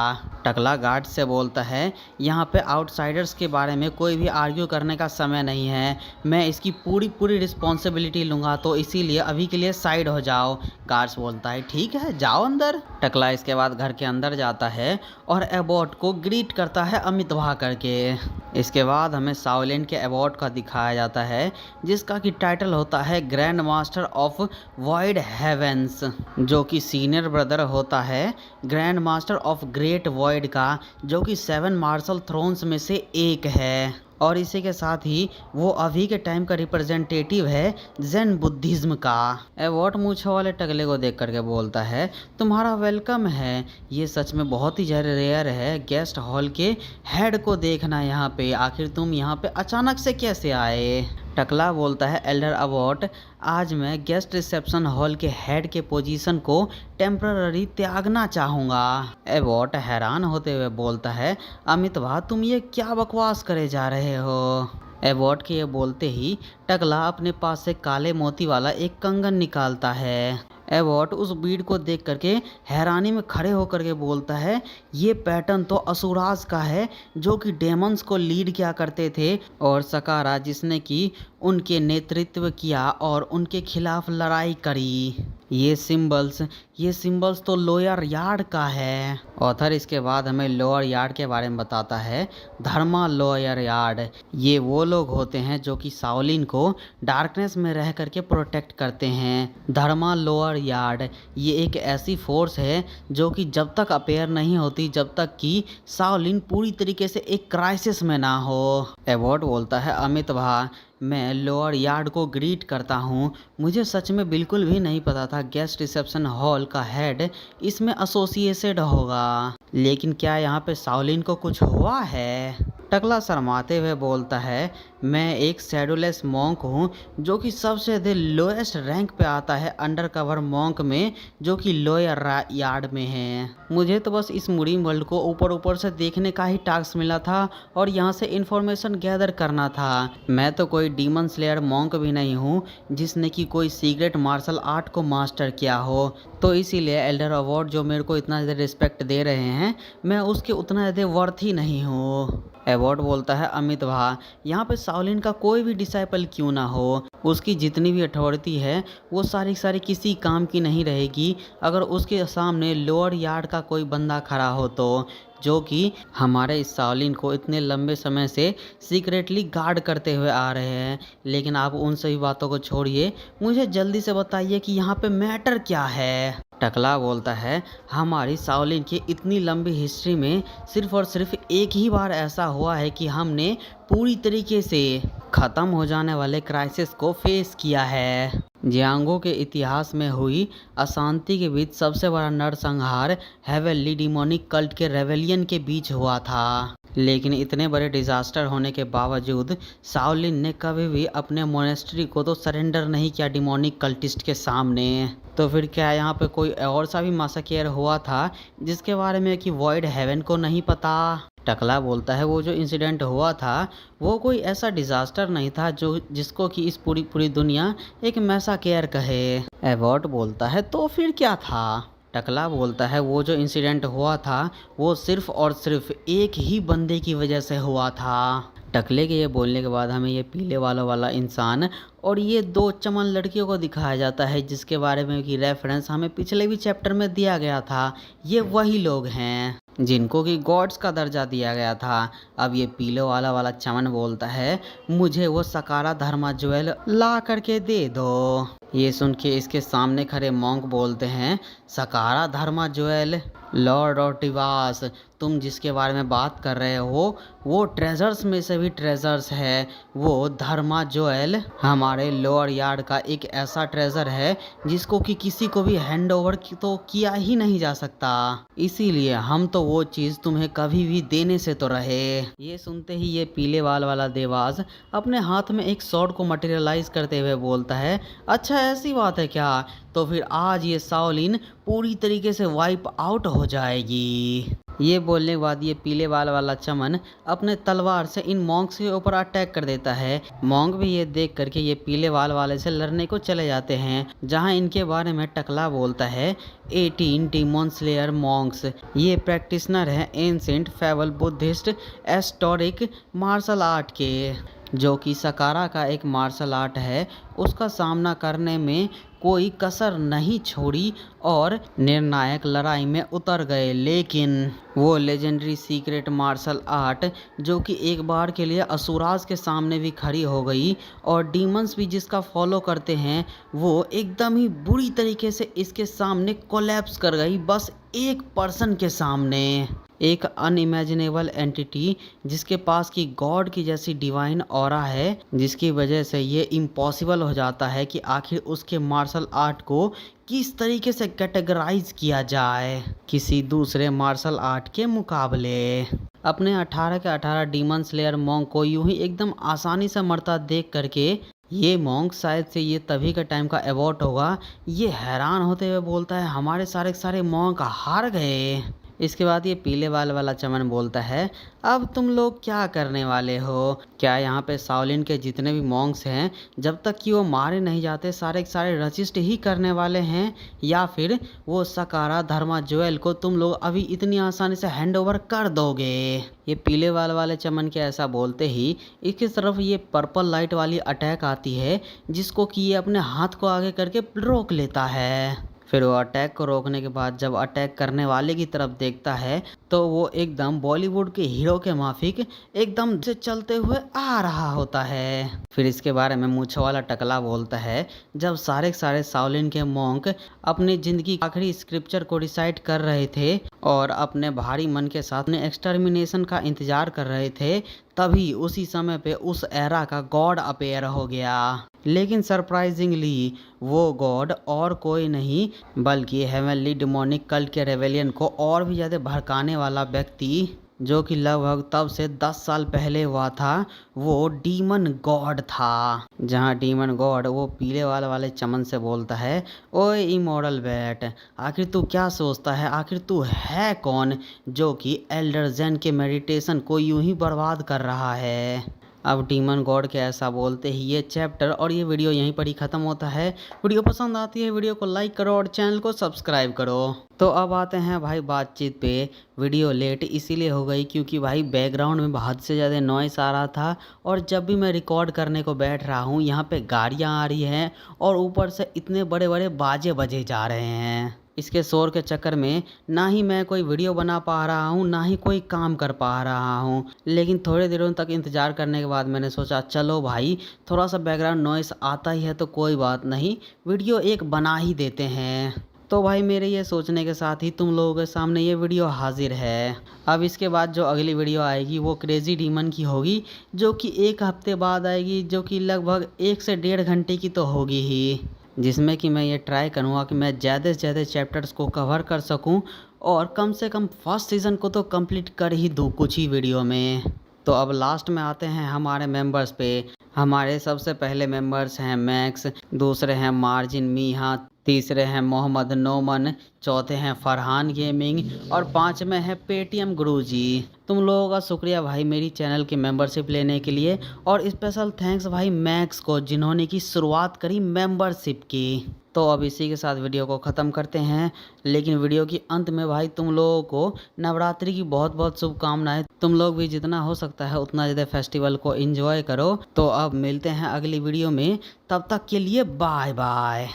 टकला गार्ड से बोलता है यहाँ पे आउटसाइडर्स के बारे में कोई भी आर्ग्यू करने का समय नहीं है, मैं इसकी पूरी रिस्पॉन्सिबिलिटी लूँगा, तो इसीलिए अभी के लिए साइड हो जाओ। गार्ड्स बोलता है ठीक है जाओ अंदर। टकला इसके बाद घर के अंदर जाता है और एबॉट को ग्रीट करता है अमित भा करके। इसके बाद हमें साउलेंट के एबॉट का दिखाया जाता है जिसका कि टाइटल होता है grand master of void heavens, जो कि सीनियर ब्रदर होता है grand master of great void का, जो कि 7 मार्शल थ्रोन्स में से एक है। और इसी के साथ ही वो अभी के टाइम का रिप्रेजेंटेटिव है जैन बुद्धिज्म का। एबॉट मूछों वाले टकले को देख करके बोलता है तुम्हारा वेलकम है, ये सच में बहुत ही ज़्यादा रेयर है गेस्ट हॉल के हेड को देखना यहाँ पे, आखिर तुम यहाँ पे अचानक से कैसे आए। टकला बोलता है एल्डर एबॉट आज मैं गेस्ट रिसेप्शन हॉल के हेड के पोजीशन को टेम्पररी त्यागना चाहूँगा। एबॉट हैरान होते हुए बोलता है अमित भा तुम ये क्या बकवास करे जा रहे हो। एबॉट के ये बोलते ही टकला अपने पास से काले मोती वाला एक कंगन निकालता है। एबॉट उस बीड को देख करके हैरानी में खड़े होकर के बोलता है ये पैटर्न तो असुराज का है जो कि डेमंस को लीड किया करते थे, और सकारा जिसने कि उनके नेतृत्व किया और उनके खिलाफ लड़ाई करी। ये सिंबल्स तो लोअर यार्ड का है। ऑथर इसके बाद हमें लोअर यार्ड के बारे में बताता है धर्मा लोअर यार्ड, ये वो लोग होते हैं जो कि साओलिन को डार्कनेस में रह करके प्रोटेक्ट करते हैं। धर्मा लोअर यार्ड ये एक ऐसी फोर्स है जो कि जब तक अपेयर नहीं होती जब तक कि साओलिन पूरी तरीके से एक क्राइसिस में ना हो। एबॉट बोलता है अमित भा मैं लोअर यार्ड को ग्रीट करता हूँ, मुझे सच में बिल्कुल भी नहीं पता था गेस्ट रिसेप्शन हॉल का हेड इसमें एसोसिएटेड होगा, लेकिन क्या यहाँ पे साओलिन को कुछ हुआ है। टकला शर्माते हुए बोलता है मैं एक शैडोलेस मॉन्क हूँ जो कि सबसे ज़्यादा लोएस्ट रैंक पे आता है अंडर कवर मॉन्क में, जो कि लोअर यार्ड में है। मुझे तो बस इस मुरीम वर्ल्ड को ऊपर से देखने का ही टास्क मिला था और यहाँ से इन्फॉर्मेशन गैदर करना था। मैं तो कोई डीमन स्लेयर मॉन्क भी नहीं हूँ जिसने कि कोई सीक्रेट मार्शल आर्ट को मास्टर किया हो, तो इसीलिए एल्डर अवार्ड जो मेरे को इतना ज़्यादा रिस्पेक्ट दे रहे हैं मैं उसके उतना ज़्यादा वर्थ ही नहीं हूँ। एबॉट बोलता है अमित भा यहाँ पे साओलिन का कोई भी डिसाइपल क्यों ना हो, उसकी जितनी भी अथॉरिटी है वो सारी सारी किसी काम की नहीं रहेगी अगर उसके सामने लोअर यार्ड का कोई बंदा खड़ा हो तो। जो कि हमारे इस शाओलिन को इतने लंबे समय से सीक्रेटली गार्ड करते हुए आ रहे हैं। लेकिन आप उन सभी बातों को छोड़िए, मुझे जल्दी से बताइए कि यहाँ पे मैटर क्या है। टकला बोलता है, हमारी शाओलिन की इतनी लंबी हिस्ट्री में सिर्फ और सिर्फ एक ही बार ऐसा हुआ है कि हमने पूरी तरीके से खत्म हो जाने वाले क्राइसिस को फेस किया है। जियांगो के इतिहास में हुई अशांति के बीच सबसे बड़ा नरसंहार हेवनली डिमोनिक कल्ट के रेवेलियन के बीच हुआ था। लेकिन इतने बड़े डिजास्टर होने के बावजूद शाओलिन ने कभी भी अपने मोनेस्ट्री को तो सरेंडर नहीं किया डिमोनिक कल्टिस्ट के सामने। तो फिर क्या यहाँ पे कोई और सा भी मैसेकर हुआ था जिसके बारे में कि वॉइड हेवन को नहीं पता? टकला बोलता है, वो जो इंसिडेंट हुआ था वो कोई ऐसा डिजास्टर नहीं था जो जिसको कि इस पूरी दुनिया एक मैसेकर कहे। एबॉट बोलता है, तो फिर क्या था? टकला बोलता है, वो जो इंसिडेंट हुआ था वो सिर्फ और सिर्फ एक ही बंदे की वजह से हुआ था। टकले के ये बोलने के बाद हमें ये पीले वाला इंसान और ये दो चमन लड़कियों को दिखाया जाता है जिसके बारे में कि रेफरेंस हमें पिछले भी चैप्टर में दिया गया था। ये वही लोग हैं जिनको कि गॉड्स का दर्जा दिया गया था। अब ये पीले वाला चमन बोलता है, मुझे वो सकारा धर्मा ज्वेल ला करके दे दो। ये सुन के इसके सामने खड़े मॉन्क बोलते हैं, सकारा धर्मा ज्वेल? लॉर्ड ऑफ टिवास, तुम जिसके बारे में बात कर रहे हो वो ट्रेजर्स में से भी ट्रेजर्स है। वो धर्मा ज्वेल हमारे लोअर यार्ड का एक ऐसा ट्रेजर है जिसको कि किसी को भी हैंड ओवर तो किया ही नहीं जा सकता, इसीलिए हम तो वो चीज तुम्हें कभी भी देने से तो रहे। ये सुनते ही ये पीले वाला देवास अपने हाथ में एक स्वॉर्ड को मटेरियलाइज करते हुए बोलता है, अच्छा ऐसी बात है क्या? तो फिर आज ये शाओलिन पूरी तरीके से वाइप आउट हो जाएगी। ये बोलने के बाद ये पीले वाला चमन अपने तलवार से इन मॉन्क्स के ऊपर अटैक कर देता है। मॉन्क भी ये देख करके ये पीले वाले से लड़ने को चले जाते हैं, जहां इनके बारे में टकला बोलता है, 18 डीमन स्लेयर मॉन्क्स। ये प्रैक्टिशनर हैं ancient fable Buddhist esoteric martial art के, जो कि सकारा का एक मार्शल आर्ट है। उसका सामना करने में कोई कसर नहीं छोड़ी और निर्णायक लड़ाई में उतर गए। लेकिन वो लेजेंडरी सीक्रेट मार्शल आर्ट जो कि एक बार के लिए असुराज के सामने भी खड़ी हो गई और डीमंस भी जिसका फॉलो करते हैं वो एकदम ही बुरी तरीके से इसके सामने कोलैप्स कर गई, बस एक पर्सन के सामने। एक अनइमेजिनेबल एंटिटी जिसके पास की गॉड की जैसी डिवाइन ऑरा है, जिसकी वजह से ये इम्पॉसिबल हो जाता है कि आखिर उसके मार्शल आर्ट को किस तरीके से कैटेगराइज किया जाए किसी दूसरे मार्शल आर्ट के मुकाबले। अपने 18 के 18 डीमन स्लेयर मॉन्क को यूं ही एकदम आसानी से मरता देख करके ये मॉन्क, शायद से ये तभी का टाइम का एबॉट होगा, ये हैरान होते हुए बोलता है, हमारे सारे मॉन्क हार गए। इसके बाद ये पीले वाला चमन बोलता है, अब तुम लोग क्या करने वाले हो? क्या यहाँ पे शाओलिन के जितने भी मॉन्क्स हैं जब तक कि वो मारे नहीं जाते सारे के सारे रजिस्ट ही करने वाले हैं, या फिर वो सकारा धर्मा ज्वेल को तुम लोग अभी इतनी आसानी से हैंड ओवर कर दोगे? ये पीले वाले चमन के ऐसा बोलते ही इसकी तरफ ये पर्पल लाइट वाली अटैक आती है जिसको कि ये अपने हाथ को आगे करके रोक लेता है। फिर वो अटैक को रोकने के बाद जब अटैक करने वाले की तरफ देखता है तो वो एकदम बॉलीवुड के हीरो के माफिक एकदम से चलते हुए आ रहा होता है। फिर इसके बारे में मूंछ वाला टकला बोलता है, जब सारे के सारे शाओलिन के मॉन्क अपनी जिंदगी की आखिरी स्क्रिप्चर को डिसाइड कर रहे थे और अपने भारी मन के साथ अपने एक्सटर्मिनेशन का इंतजार कर रहे थे, तभी उसी समय पे उस एरा का गॉड अपेयर हो गया। लेकिन सरप्राइजिंगली वो गॉड और कोई नहीं बल्कि हेवनली डिमोनिक कल्ट के रेवेलियन को और भी ज़्यादा भड़काने वाला व्यक्ति, जो कि लगभग तब से 10 साल पहले हुआ था, वो डीमन गॉड था। जहाँ डीमन गॉड वो पीले वाले चमन से बोलता है, ओए इमोरल बैट, आखिर तू क्या सोचता है? आखिर तू है कौन जो कि एल्डर जेन के मेडिटेशन को यूं ही बर्बाद कर रहा है? अब डीमन गॉड के ऐसा बोलते ही ये चैप्टर और ये वीडियो यहीं पर ही ख़त्म होता है। वीडियो पसंद आती है वीडियो को लाइक करो और चैनल को सब्सक्राइब करो। तो अब आते हैं भाई बातचीत पे। वीडियो लेट इसीलिए हो गई क्योंकि भाई बैकग्राउंड में बहुत से ज़्यादा नॉइस आ रहा था, और जब भी मैं रिकॉर्ड करने को बैठ रहा हूँ यहाँ पे गाड़ियाँ आ रही हैं और ऊपर से इतने बड़े बड़े बाजे बजे जा रहे हैं। इसके शोर के चक्कर में ना ही मैं कोई वीडियो बना पा रहा हूँ ना ही कोई काम कर पा रहा हूँ। लेकिन थोड़े दिनों तक इंतज़ार करने के बाद मैंने सोचा चलो भाई थोड़ा सा बैकग्राउंड नॉइस आता ही है तो कोई बात नहीं, वीडियो एक बना ही देते हैं। तो भाई मेरे ये सोचने के साथ ही तुम लोगों के सामने ये वीडियो हाजिर है। अब इसके बाद जो अगली वीडियो आएगी वो क्रेज़ी डीमन की होगी, जो कि एक हफ्ते बाद आएगी, जो कि लगभग 1 से 1.5 घंटे की तो होगी ही, जिसमें कि मैं ये ट्राई करूँगा कि मैं ज़्यादा से ज़्यादा चैप्टर्स को कवर कर सकूँ और कम से कम फर्स्ट सीज़न को तो कंप्लीट कर ही दूँ कुछ ही वीडियो में। तो अब लास्ट में आते हैं हमारे मेंबर्स पे। हमारे सबसे पहले मेंबर्स हैं मैक्स, दूसरे हैं मार्जिन मीहा, तीसरे हैं मोहम्मद नोमन, चौथे हैं फरहान गेमिंग और पाँचवें हैं पेटीएम गुरुजी। तुम लोगों का शुक्रिया भाई मेरी चैनल की मेंबरशिप लेने के लिए, और स्पेशल थैंक्स भाई मैक्स को जिन्होंने की शुरुआत करी मेंबरशिप की। तो अब इसी के साथ वीडियो को ख़त्म करते हैं, लेकिन वीडियो के अंत में भाई तुम लोगों को नवरात्रि की बहुत बहुत शुभकामनाएं। तुम लोग भी जितना हो सकता है उतना ज़्यादा फेस्टिवल को एंजॉय करो। तो अब मिलते हैं अगली वीडियो में, तब तक के लिए बाय बाय।